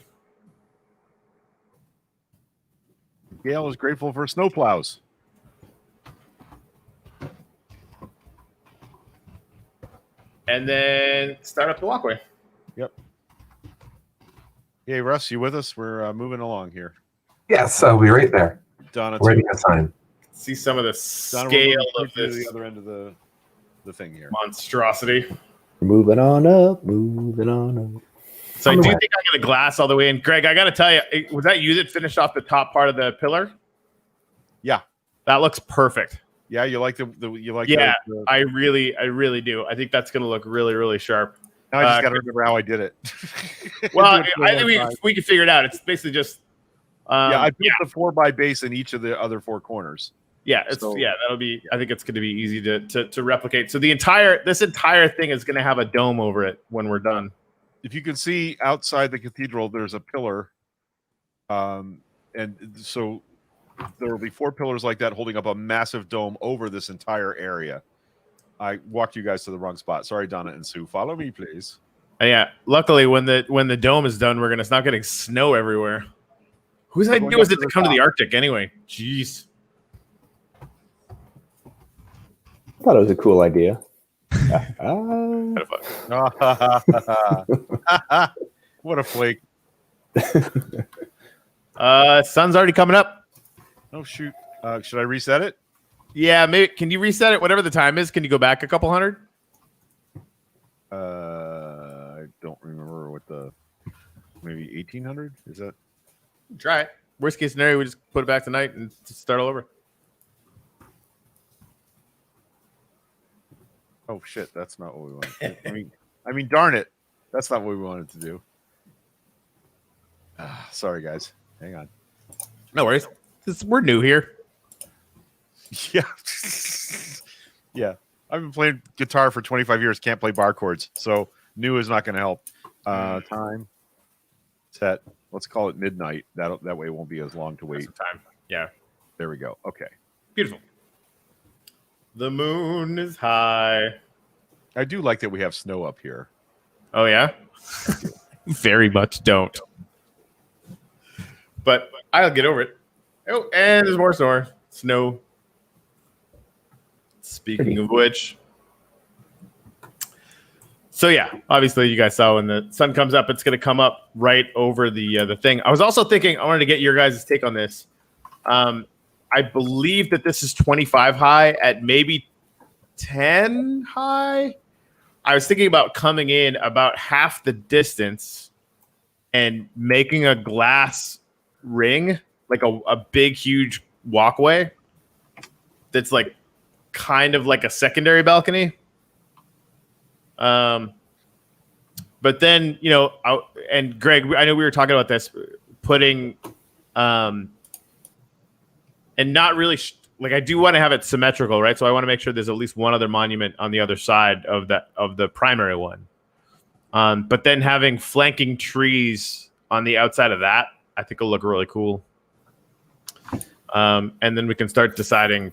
Speaker 2: Gail is grateful for snowplows.
Speaker 1: And then start up the walkway.
Speaker 2: Yep. Hey, Russ, you with us? We're moving along here.
Speaker 7: Yes, I'll be right there.
Speaker 2: Donna,
Speaker 7: Ready
Speaker 2: too.
Speaker 7: to sign.
Speaker 1: See some of the
Speaker 2: Donna, we're
Speaker 1: scale
Speaker 2: moving
Speaker 1: of
Speaker 2: to
Speaker 1: this
Speaker 2: the other end of the thing here.
Speaker 1: monstrosity.
Speaker 8: Moving on up, moving on up.
Speaker 1: So I
Speaker 7: On
Speaker 1: do
Speaker 7: the way.
Speaker 1: think I got a glass all the way in. Greg, I got to tell you, was that you that finished off the top part of the pillar?
Speaker 2: Yeah.
Speaker 1: That looks perfect.
Speaker 2: Yeah, you like the you like
Speaker 1: Yeah.
Speaker 2: the
Speaker 1: I really do. I think that's going to look really, really sharp.
Speaker 2: now I just got to remember how I did it.
Speaker 1: Well,
Speaker 2: Do it
Speaker 1: I think
Speaker 2: one time.
Speaker 1: we can figure it out. It's basically just
Speaker 2: yeah, I put the 4x base in each of the other four corners. So-
Speaker 1: that'll be. I think it's going to be easy to replicate. So this entire thing is going to have a dome over it when we're done.
Speaker 2: If you can see outside the cathedral, there's a pillar, and so there will be 4 pillars like that holding up a massive dome over this entire area. I walked you guys to the wrong spot. Sorry, Donna and Sue. Follow me, please.
Speaker 1: Yeah. Luckily, when the dome is done, we're gonna stop getting snow everywhere. Whose
Speaker 2: We're
Speaker 1: idea
Speaker 2: going
Speaker 1: was
Speaker 2: up
Speaker 1: it
Speaker 2: to
Speaker 1: to
Speaker 2: the
Speaker 1: come to the
Speaker 2: top.
Speaker 1: Arctic anyway? Jeez.
Speaker 8: I thought it was a cool idea.
Speaker 1: Kinda fun.
Speaker 2: What a flake.
Speaker 1: Sun's already coming up.
Speaker 2: Oh, shoot. Should I reset it?
Speaker 1: Yeah, maybe. Can you reset it? Whatever the time is, can you go back a couple hundred?
Speaker 2: I don't remember what maybe 1800 is that?
Speaker 1: Try it. Worst case scenario, we just put it back tonight and just start all over.
Speaker 2: Oh shit, that's not what we wanted. I mean, darn it, that's not what we wanted to do. Sorry, guys. Hang on.
Speaker 1: No worries. We're new here.
Speaker 2: Yeah, yeah. I've been playing guitar for 25 years. Can't play bar chords, so new is not going to help. Time set. Let's call it midnight. That way it won't be as long to wait.
Speaker 1: Some time. Yeah.
Speaker 2: There we go. Okay.
Speaker 1: Beautiful. The moon is high.
Speaker 2: I do like that we have snow up here.
Speaker 1: Oh yeah. Very much don't. But I'll get over it. Oh, and there's more snow. Speaking of which. So yeah, obviously you guys saw when the sun comes up, it's going to come up right over the thing. I was also thinking, I wanted to get your guys' take on this. I believe that this is 25 high at maybe 10 high. I was thinking about coming in about half the distance and making a glass ring, like a big, huge walkway that's like kind of like a secondary balcony. But then, and Greg, I know we were talking about this, putting, and not really, I do want to have it symmetrical, right? So I want to make sure there's at least one other monument on the other side of the primary one. But then having flanking trees on the outside of that, I think will look really cool. And then we can start deciding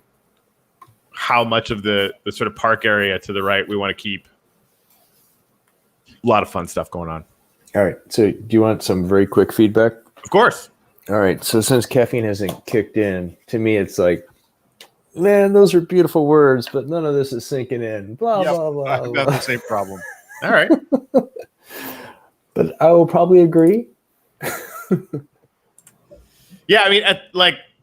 Speaker 1: how much of the sort of park area to the right we want to keep. A lot of fun stuff going on.
Speaker 8: All right. So do you want some very quick feedback?
Speaker 1: Of course.
Speaker 8: All right. So since caffeine hasn't kicked in, to me, it's like man, those are beautiful words, but none of this is sinking in. Blah,
Speaker 2: Yep,
Speaker 8: blah, blah,
Speaker 2: I've got
Speaker 8: blah.
Speaker 2: the same problem.
Speaker 1: All right.
Speaker 8: But I will probably agree.
Speaker 1: Yeah, I mean,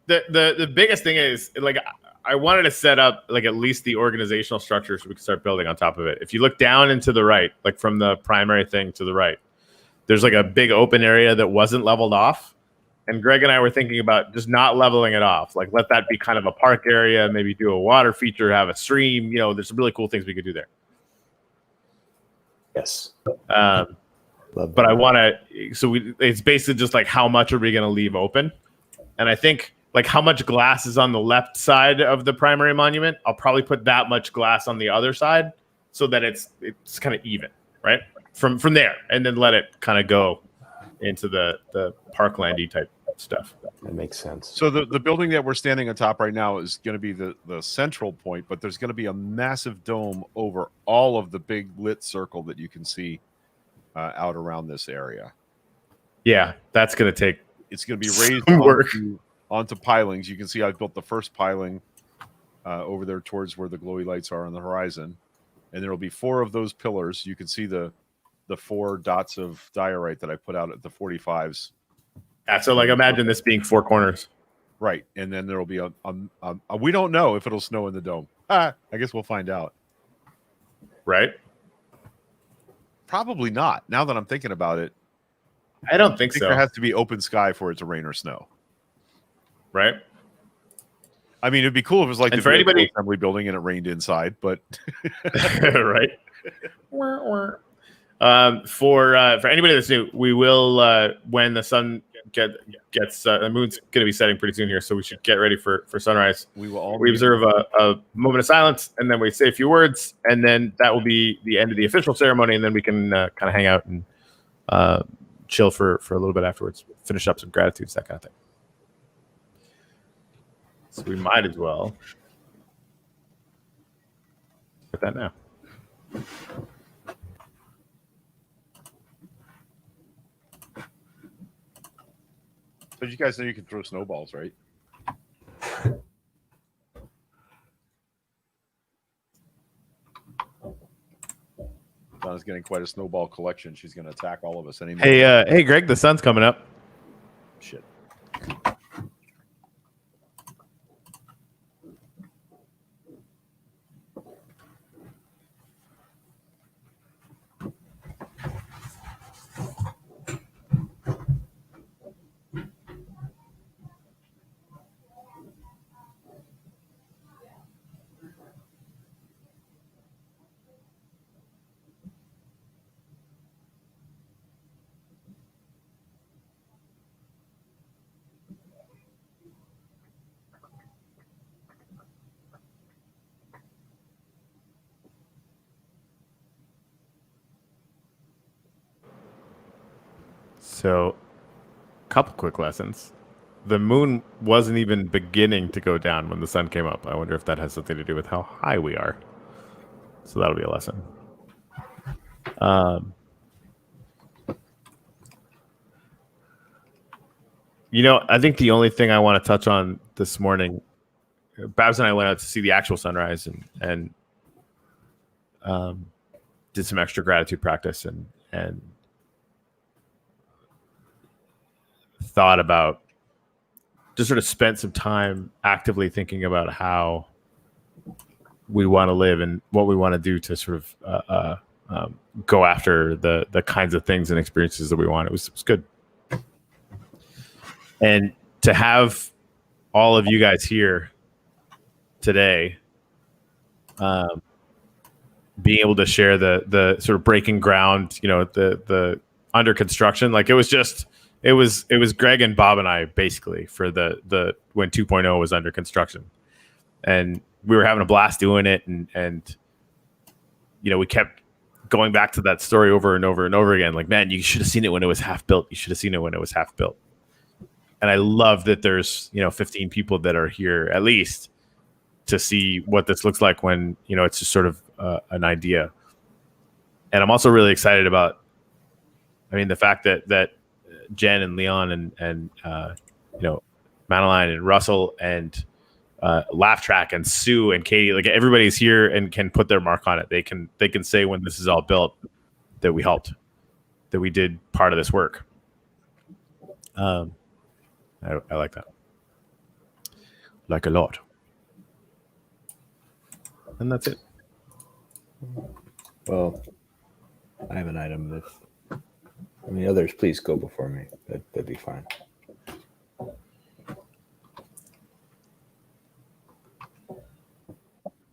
Speaker 1: the biggest thing is like I wanted to set up like at least the organizational structure so we can start building on top of it. If you look down and to the right, like from the primary thing to the right, there's like a big open area that wasn't leveled off. And Greg and I were thinking about just not leveling it off. Like let that be kind of a park area, maybe do a water feature, have a stream. You know, there's some really cool things we could do there.
Speaker 8: Yes.
Speaker 1: But I want to. So it's basically just like how much are we going to leave open? And I think like how much glass is on the left side of the primary monument. I'll probably put that much glass on the other side so that it's kind of even, right? From there, and then let it kind of go into the parklandy type stuff.
Speaker 8: That makes sense.
Speaker 2: So the building that we're standing on top right now is going to be the central point, but there's going to be a massive dome over all of the big lit circle that you can see out around this area.
Speaker 1: Yeah, that's going to take.
Speaker 2: It's going to be raised
Speaker 1: work.
Speaker 2: onto pilings. You can see I've built the first piling over there towards where the glowy lights are on the horizon, and there will be 4 of those pillars. You can see the 4 dots of diorite that I put out at the 45s.
Speaker 1: Yeah, so like imagine this being 4 corners.
Speaker 2: Right, and then there will be a we don't know if it'll snow in the dome. I guess we'll find out.
Speaker 1: Right?
Speaker 2: Probably not. Now that I'm thinking about it,
Speaker 1: I don't think so.
Speaker 2: there has to be open sky for it to rain or snow.
Speaker 1: Right?
Speaker 2: I mean, it'd be cool if it was like
Speaker 1: And
Speaker 2: the
Speaker 1: for anybody
Speaker 2: assembly building and it rained inside, but
Speaker 1: right. For anybody that's new, we will when the sun gets the moon's going to be setting pretty soon here, so we should get ready for sunrise.
Speaker 2: we will all
Speaker 1: We observe a moment of silence, and then we say a few words, and then that will be the end of the official ceremony, and then we can kind of hang out and chill for a little bit afterwards, finish up some gratitudes, that kind of thing. So we might as well get that now.
Speaker 2: But you guys know you can throw snowballs, right? Donna's getting quite a snowball collection. She's going to attack all of us anymore.
Speaker 1: Hey, Greg, the sun's coming up.
Speaker 2: Shit.
Speaker 1: So, couple quick lessons. The moon wasn't even beginning to go down when the sun came up. I wonder if that has something to do with how high we are. So that'll be a lesson. I think the only thing I want to touch on this morning, Babs and I went out to see the actual sunrise and did some extra gratitude practice and thought about, just sort of spent some time actively thinking about how we want to live and what we want to do to sort of go after the kinds of things and experiences that we want. It was good. And to have all of you guys here today, being able to share the sort of breaking ground, the under construction, like it was Greg and Bob and I basically for the when 2.0 was under construction, and we were having a blast doing it, and we kept going back to that story over and over and over again. Like, man, you should have seen it when it was half built. You should have seen it when it was half built. And I love that there's 15 people that are here at least to see what this looks like when it's just sort of an idea. And I'm also really excited about, the fact that Jen and Leon and Madeline and Russell and Laugh Track and Sue and Katie, like everybody's here and can put their mark on it. They can say when this is all built that we helped, that we did part of this work. I like that, like a lot. And that's it.
Speaker 8: Well, I have an item. Others, please go before me. That'd be fine.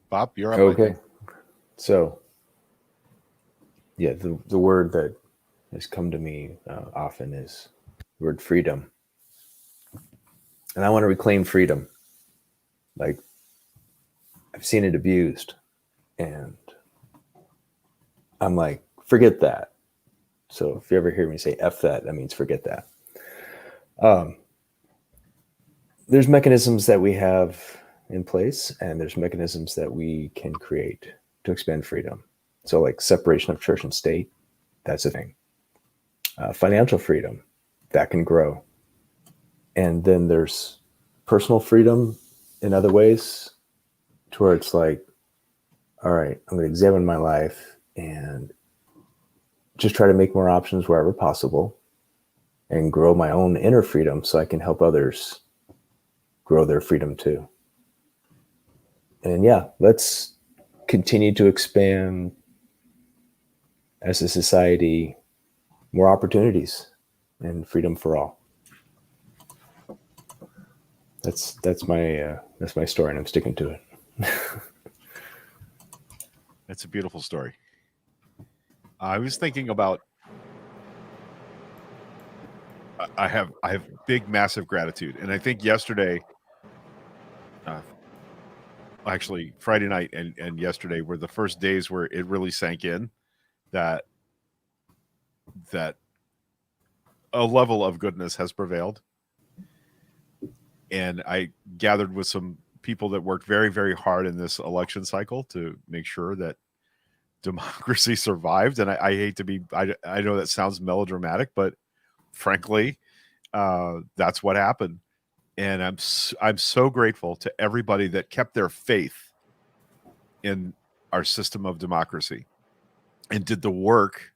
Speaker 2: Bob, you're up.
Speaker 8: Okay. So, yeah, the word that has come to me often is the word freedom. And I want to reclaim freedom. Like, I've seen it abused. And I'm like, forget that. So if you ever hear me say F that means forget that. There's mechanisms that we have in place, and there's mechanisms that we can create to expand freedom. So like separation of church and state, that's a thing. Financial freedom, that can grow. And then there's personal freedom in other ways, to where it's like, all right, I'm going to examine my life and just try to make more options wherever possible and grow my own inner freedom so I can help others grow their freedom too. And yeah, let's continue to expand as a society more opportunities and freedom for all. That's my story, and I'm sticking to it.
Speaker 2: That's a beautiful story. I was thinking about. I have big, massive gratitude, and I think yesterday, actually Friday night and yesterday were the first days where it really sank in that a level of goodness has prevailed. And I gathered with some people that worked very, very hard in this election cycle to make sure that democracy survived. And I hate to be, I know that sounds melodramatic, but frankly, that's what happened. And I'm so grateful to everybody that kept their faith in our system of democracy and did the work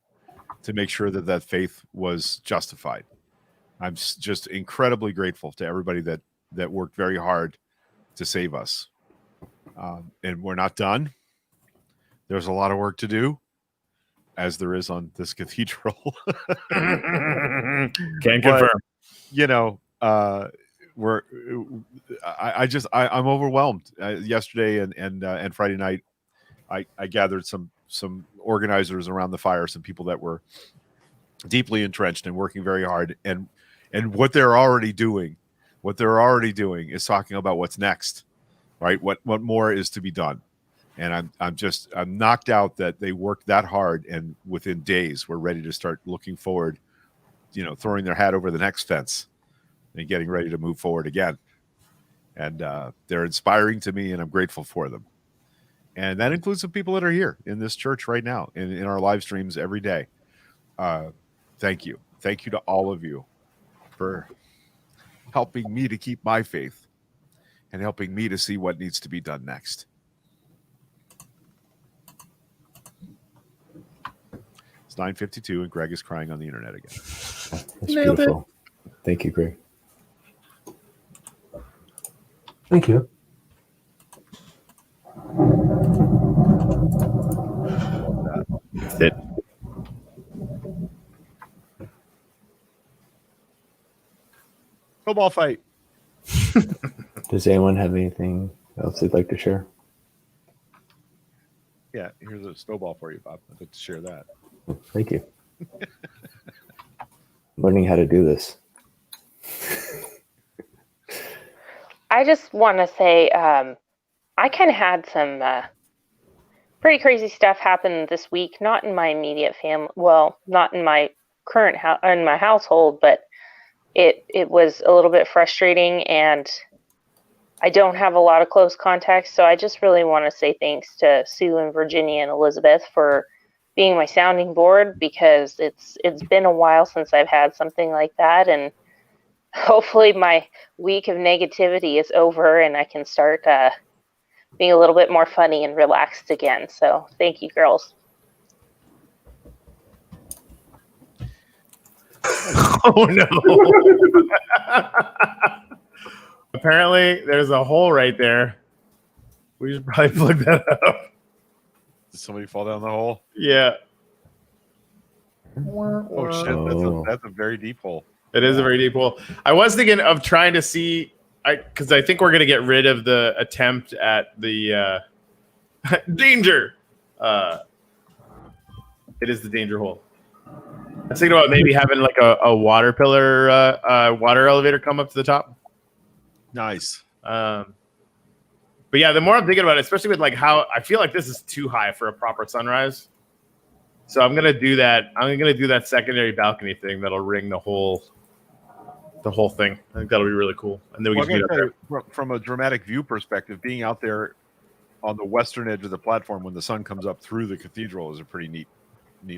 Speaker 2: to make sure that that faith was justified. I'm just incredibly grateful to everybody that worked very hard to save us. And we're not done. There's a lot of work to do, as there is on this cathedral.
Speaker 1: Can confirm.
Speaker 2: You know, I'm overwhelmed. Yesterday and Friday night, I gathered some organizers around the fire, some people that were deeply entrenched and working very hard, and what they're already doing is talking about what's next, right? What more is to be done. And I'm knocked out that they worked that hard, and within days we're ready to start looking forward, throwing their hat over the next fence and getting ready to move forward again. And they're inspiring to me, and I'm grateful for them. And that includes the people that are here in this church right now, in our live streams every day. Thank you. Thank you to all of you for helping me to keep my faith and helping me to see what needs to be done next. It's 9:52 and Greg is crying on the internet again.
Speaker 8: That's beautiful. Thank you, Greg.
Speaker 7: Thank you.
Speaker 1: That's it.
Speaker 2: Football fight.
Speaker 8: Does anyone have anything else they'd like to share?
Speaker 2: Yeah, here's a snowball for you, Bob. I'd like to share that.
Speaker 8: Thank you. Learning how to do this.
Speaker 6: I just want to say I kind of had some pretty crazy stuff happen this week. Not in my immediate family. Well, not in my current in my household, but it was a little bit frustrating, and I don't have a lot of close contacts. So I just really want to say thanks to Sue and Virginia and Elizabeth for being my sounding board, because it's been a while since I've had something like that, and hopefully my week of negativity is over and I can start being a little bit more funny and relaxed again. So thank you, girls.
Speaker 1: Oh no. Apparently, there's a hole right there. We should probably plug that up.
Speaker 2: Did somebody fall down the hole?
Speaker 1: Yeah,
Speaker 2: Oh shit! That's a very deep hole.
Speaker 1: it is a very deep hole. I was thinking of trying to see, because I think we're gonna get rid of the attempt at the danger. It is the danger hole. I was thinking about maybe having like a water pillar, water elevator come up to the top.
Speaker 2: Nice.
Speaker 1: But yeah, the more I'm thinking about it, especially with like how I feel like this is too high for a proper sunrise. So I'm gonna do that. I'm gonna do that secondary balcony thing that'll ring the whole thing. I think that'll be really cool. And then we
Speaker 2: Well,
Speaker 1: can meet up there.
Speaker 2: from a dramatic view perspective, being out there on the western edge of the platform when the sun comes up through the cathedral is a pretty neat.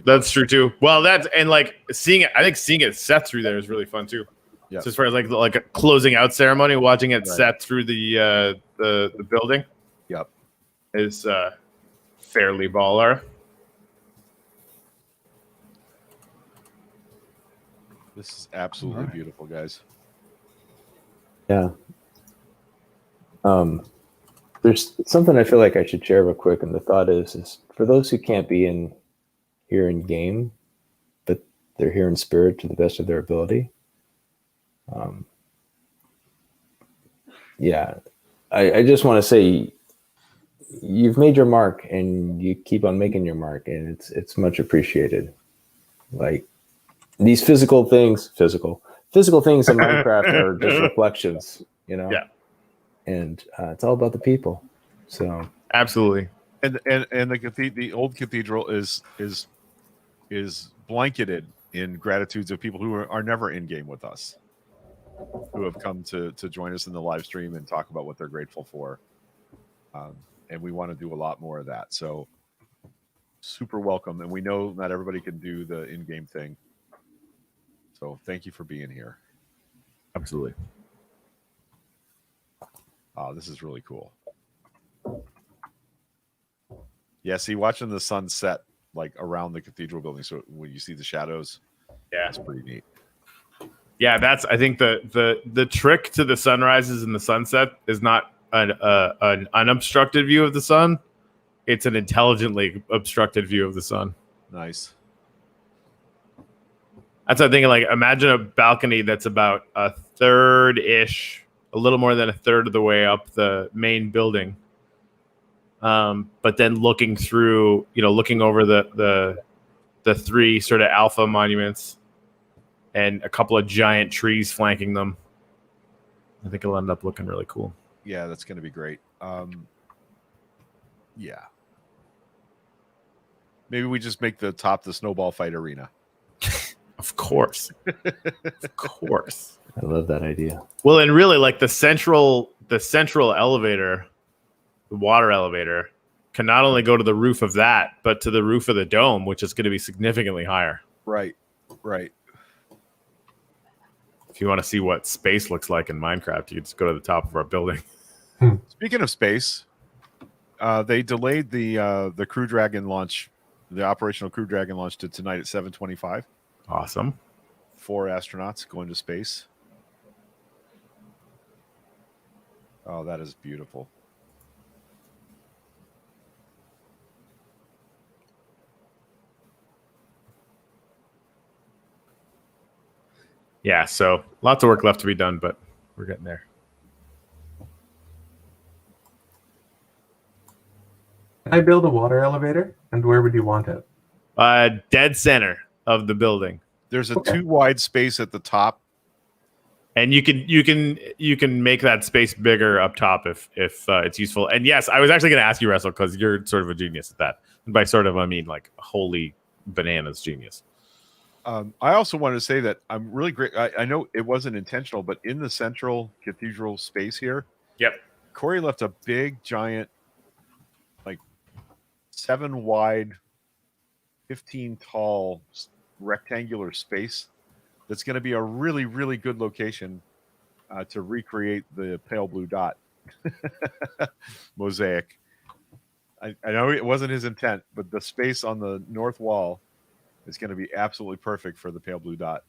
Speaker 1: That's true too. Well, that's and like seeing it. I think seeing it set through there is really fun too.
Speaker 2: Yeah.
Speaker 1: So as far as like a closing out ceremony, watching it
Speaker 2: Right.
Speaker 1: set through the building.
Speaker 2: Yep.
Speaker 1: Is fairly baller.
Speaker 2: This is absolutely beautiful, guys.
Speaker 8: Yeah. There's something I feel like I should share real quick, and the thought is for those who can't be here in game, but they're here in spirit to the best of their ability. Yeah, I just want to say you've made your mark, and you keep on making your mark, and it's much appreciated. Like these physical things in Minecraft are just reflections, you know.
Speaker 1: Yeah.
Speaker 8: And it's all about the people. So
Speaker 2: Absolutely. And the old cathedral is blanketed in gratitudes of people who are never in game with us, who have come to join us in the live stream and talk about what they're grateful for. And we want to do a lot more of that. So super welcome. And we know not everybody can do the in-game thing. So thank you for being here.
Speaker 1: Absolutely.
Speaker 2: Oh, this is really cool. Yeah, see, watching the sun set like around the cathedral building, so when you see the shadows,
Speaker 1: yeah,
Speaker 2: it's pretty neat.
Speaker 1: Yeah, that's I think the trick to the sunrises and the sunset is not an unobstructed view of the sun. It's an intelligently obstructed view of the sun.
Speaker 2: Nice.
Speaker 1: That's what I'm thinking. Like, imagine a balcony that's about a third-ish, a little more than a third of the way up the main building. But then looking through, looking over the three sort of alpha monuments and a couple of giant trees flanking them. I think it'll end up looking really cool.
Speaker 2: Yeah, that's going to be great. Yeah. Maybe we just make the top the snowball fight arena.
Speaker 1: Of course. Of course.
Speaker 8: I love that idea.
Speaker 1: Well, and really like the central elevator, the water elevator, can not only go to the roof of that, but to the roof of the dome, which is going to be significantly higher.
Speaker 2: Right.
Speaker 1: If you want to see what space looks like in Minecraft, you can just go to the top of our building.
Speaker 2: Speaking of space, they delayed the Crew Dragon launch, the operational Crew Dragon launch to tonight at 7:25.
Speaker 1: Awesome.
Speaker 2: 4 astronauts going to space. Oh, that is beautiful.
Speaker 1: Yeah, so lots of work left to be done, but we're getting there.
Speaker 7: Can I build a water elevator? And where would you want it?
Speaker 1: Dead center of the building.
Speaker 2: There's a too wide space at the top.
Speaker 1: And you can make that space bigger up top if it's useful. And yes, I was actually going to ask you, Russell, because you're sort of a genius at that. And by sort of, I mean like holy bananas genius.
Speaker 2: I also wanted to say that I'm really great. I know it wasn't intentional, but in the central cathedral space here,
Speaker 1: yep,
Speaker 2: Corey left a big, giant, like 7 wide, 15 tall rectangular space that's going to be a really, really good location to recreate the pale blue dot mosaic. I know it wasn't his intent, but the space on the north wall is going to be absolutely perfect for the pale blue dot.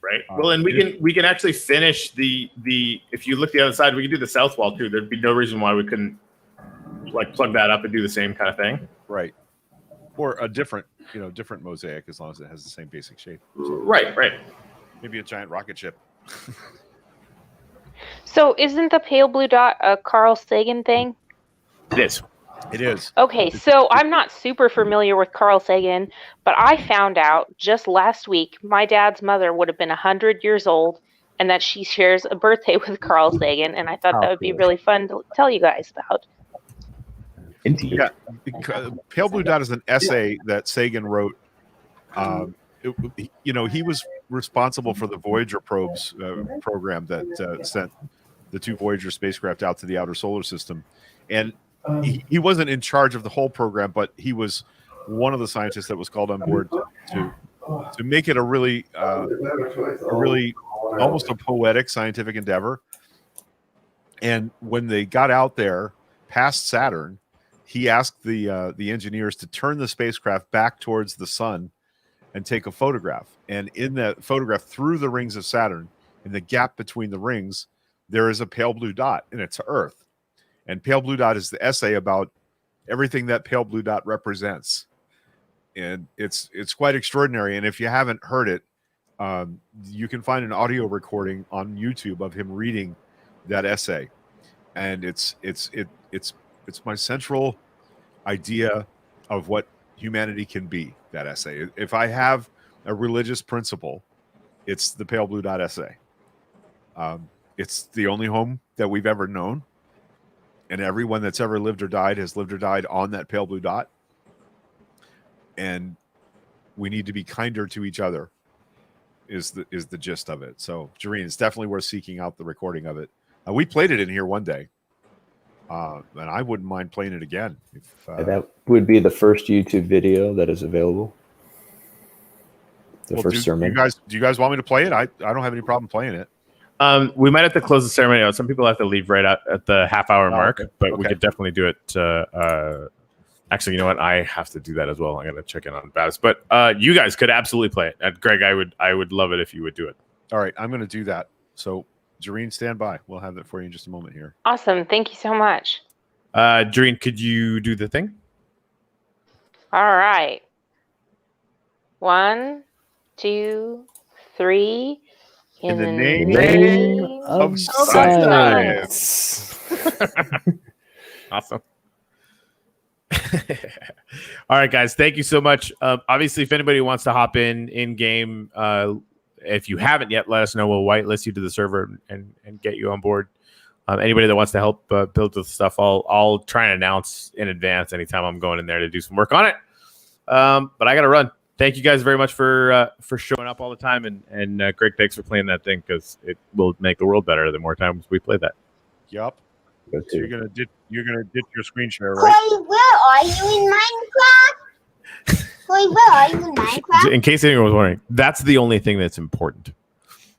Speaker 1: Right. Well, and we can actually finish the if you look the other side, we can do the south wall too. There'd be no reason why we couldn't like plug that up and do the same kind of thing.
Speaker 2: Right. Or a different mosaic, as long as it has the same basic shape.
Speaker 1: Right.
Speaker 2: Maybe a giant rocket ship.
Speaker 6: So isn't the pale blue dot a Carl Sagan thing?
Speaker 1: It is.
Speaker 2: It is.
Speaker 6: Okay, so I'm not super familiar with Carl Sagan, but I found out just last week my dad's mother would have been 100 years old and that she shares a birthday with Carl Sagan, and I thought that would be really fun to tell you guys about.
Speaker 8: Indeed.
Speaker 2: Yeah. Pale Blue Dot is an essay that Sagan wrote. He was responsible for the Voyager probes program that sent the 2 Voyager spacecraft out to the outer solar system. And he wasn't in charge of the whole program, but he was one of the scientists that was called on board to make it a really almost a poetic scientific endeavor. And when they got out there past Saturn, he asked the engineers to turn the spacecraft back towards the sun and take a photograph. And in that photograph, through the rings of Saturn, in the gap between the rings, there is a pale blue dot, and it's Earth. And pale blue dot is the essay about everything that pale blue dot represents. And it's quite extraordinary. And if you haven't heard it, you can find an audio recording on YouTube of him reading that essay. And it's my central idea of what humanity can be, that essay. If I have a religious principle, it's the pale blue dot essay. It's the only home that we've ever known. And everyone that's ever lived or died has lived or died on that pale blue dot. And we need to be kinder to each other is the gist of it. So, Jareen, it's definitely worth seeking out the recording of it. We played it in here one day. And I wouldn't mind playing it again.
Speaker 8: That would be the first YouTube video that is available. The first sermon.
Speaker 2: Do you guys want me to play it? I don't have any problem playing it.
Speaker 1: We might have to close the ceremony out. Some people have to leave right at the half-hour mark, but we could definitely do it. Actually, you know what? I have to do that as well. I'm going to check in on Babs. But you guys could absolutely play it. Greg, I would love it if you would do it.
Speaker 2: All right, I'm going to do that. So, Jareen, stand by. We'll have that for you in just a moment here.
Speaker 6: Awesome. Thank you so much.
Speaker 1: Jareen, could you do the thing?
Speaker 6: All right. 1, 2, 3. In the name
Speaker 2: of
Speaker 8: science.
Speaker 1: Awesome. All right, guys. Thank you so much. Obviously, if anybody wants to hop in game, if you haven't yet, let us know. We'll whitelist you to the server and get you on board. Anybody that wants to help build the stuff, I'll try and announce in advance anytime I'm going in there to do some work on it. But I got to run. Thank you guys very much for showing up all the time, and Greg, thanks for playing that thing, because it will make the world better the more times we play that.
Speaker 2: Yep. So you're gonna ditch your screen share,
Speaker 4: Corey,
Speaker 2: right?
Speaker 4: where are you in Minecraft? Corey, where are you in Minecraft?
Speaker 1: In case anyone was wondering, that's the only thing that's important.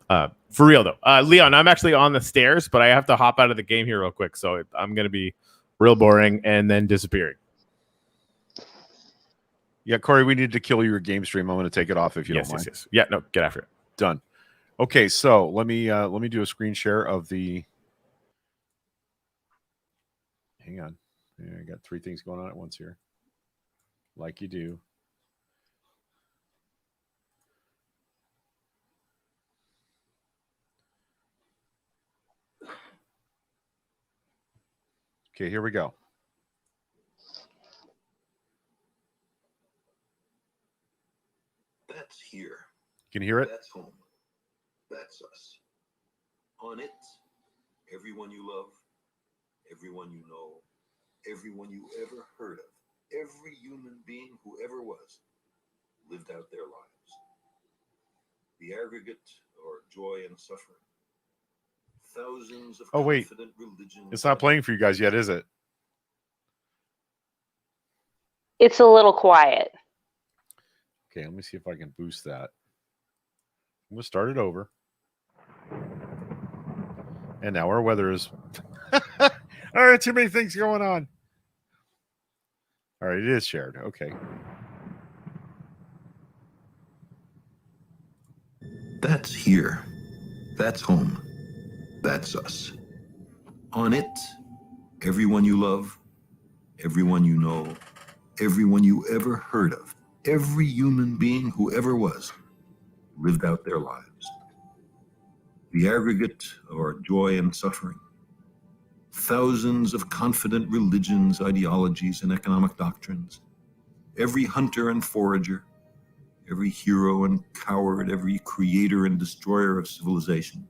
Speaker 1: For real though, Leon, I'm actually on the stairs, but I have to hop out of the game here real quick, so I'm gonna be real boring and then disappearing.
Speaker 2: Yeah, Corey, we need to kill your game stream. I'm going to take it off if you don't mind.
Speaker 1: Yes. Yeah, no, get after it.
Speaker 2: Done. Okay, so let me do a screen share of the. Hang on, I got 3 things going on at once here, like you do. Okay, here we go.
Speaker 9: That's here.
Speaker 2: Can you hear it?
Speaker 9: That's home. That's us. On it, everyone you love, everyone you know, everyone you ever heard of, every human being who ever was, lived out their lives. The aggregate or joy and suffering. Thousands of confident religions.
Speaker 2: It's not playing for you guys yet, is it?
Speaker 6: It's a little quiet.
Speaker 2: Okay, let me see if I can boost that. I'm going to start it over. And now our weather is. All right, too many things going on. All right, it is shared. Okay.
Speaker 9: That's here. That's home. That's us. On it, everyone you love, everyone you know, everyone you ever heard of, every human being who ever was, lived out their lives. The aggregate of our joy and suffering. Thousands of confident religions, ideologies, and economic doctrines. Every hunter and forager, every hero and coward, every creator and destroyer of civilization.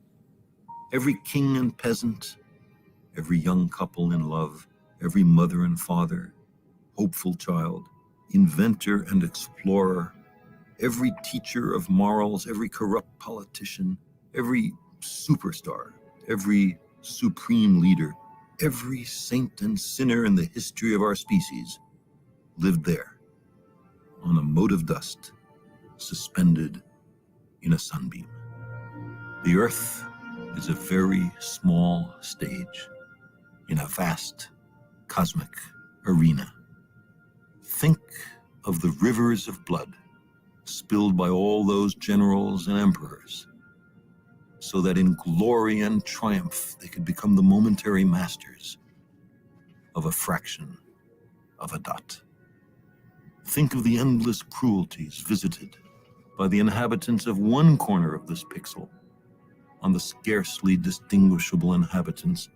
Speaker 9: Every king and peasant, every young couple in love, every mother and father, hopeful child, inventor and explorer, every teacher of morals, every corrupt politician, every superstar, every supreme leader, every saint and sinner in the history of our species lived there on a mote of dust, suspended in a sunbeam. The earth is a very small stage in a vast cosmic arena. Think of the rivers of blood spilled by all those generals and emperors, so that in glory and triumph they could become the momentary masters of a fraction of a dot. Think of the endless cruelties visited by the inhabitants of one corner of this pixel on the scarcely distinguishable inhabitants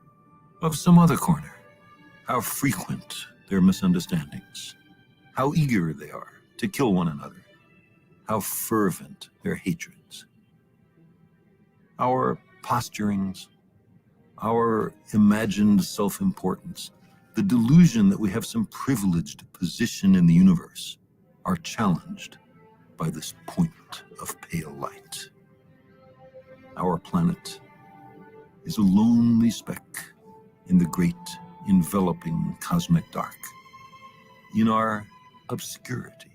Speaker 9: of some other corner. How frequent their misunderstandings, how eager they are to kill one another, how fervent their hatreds. Our posturings, our imagined self-importance, the delusion that we have some privileged position in the universe are challenged by this point of pale light. Our planet is a lonely speck in the great enveloping cosmic dark. In our obscurity,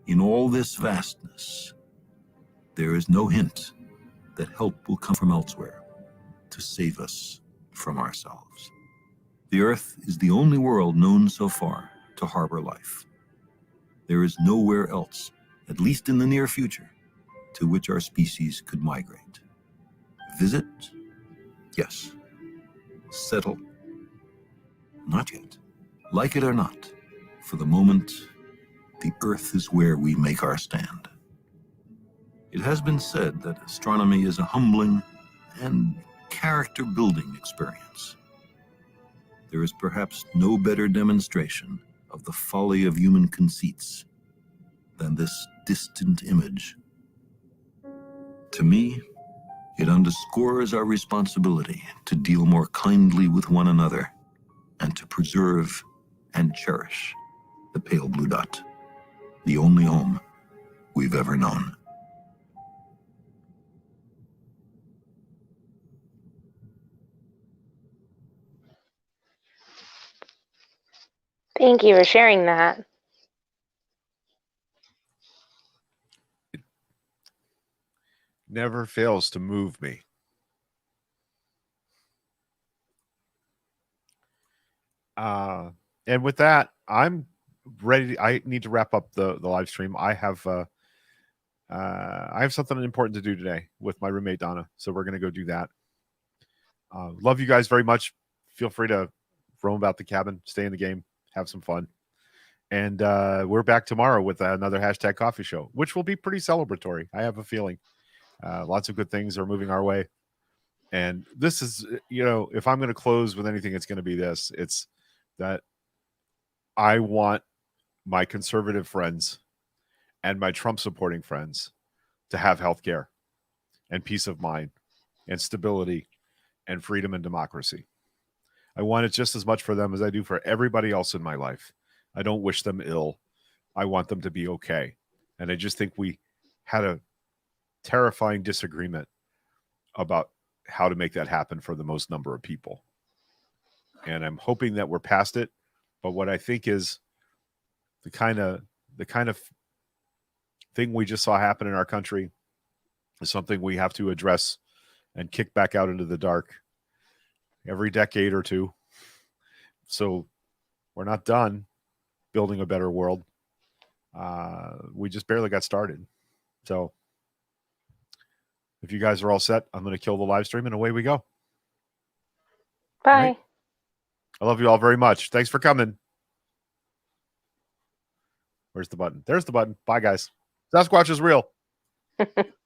Speaker 9: in all this vastness, there is no hint that help will come from elsewhere to save us from ourselves. The Earth is the only world known so far to harbor life. There is nowhere else, at least in the near future, to which our species could migrate. Visit? Yes. Settle? Not yet. Like it or not, for the moment, the Earth is where we make our stand. It has been said that astronomy is a humbling and character-building experience. There is perhaps no better demonstration of the folly of human conceits than this distant image. To me, it underscores our responsibility to deal more kindly with one another and to preserve and cherish the pale blue dot, the only home we've ever known.
Speaker 6: Thank you for sharing that.
Speaker 2: Never fails to move me. And with that, I'm ready. I need to wrap up the live stream. I have something important to do today with my roommate Donna, so we're going to go do that. Love you guys very much. Feel free to roam about the cabin, stay in the game, have some fun. And we're back tomorrow with another hashtag coffee show, which will be pretty celebratory. I have a feeling lots of good things are moving our way. And this is, if I'm going to close with anything, it's going to be this. It's that I want my conservative friends and my Trump supporting friends to have health care and peace of mind and stability and freedom and democracy. I want it just as much for them as I do for everybody else in my life. I don't wish them ill. I want them to be okay. And I just think we had a terrifying disagreement about how to make that happen for the most number of people. And I'm hoping that we're past it. But what I think is the kind of thing we just saw happen in our country is something we have to address and kick back out into the dark every decade or two. So we're not done building a better world. We just barely got started. So if you guys are all set, I'm going to kill the live stream and away we go.
Speaker 6: Bye.
Speaker 2: Right. I love you all very much. Thanks for coming. Where's the button? There's the button. Bye, guys. Sasquatch is real.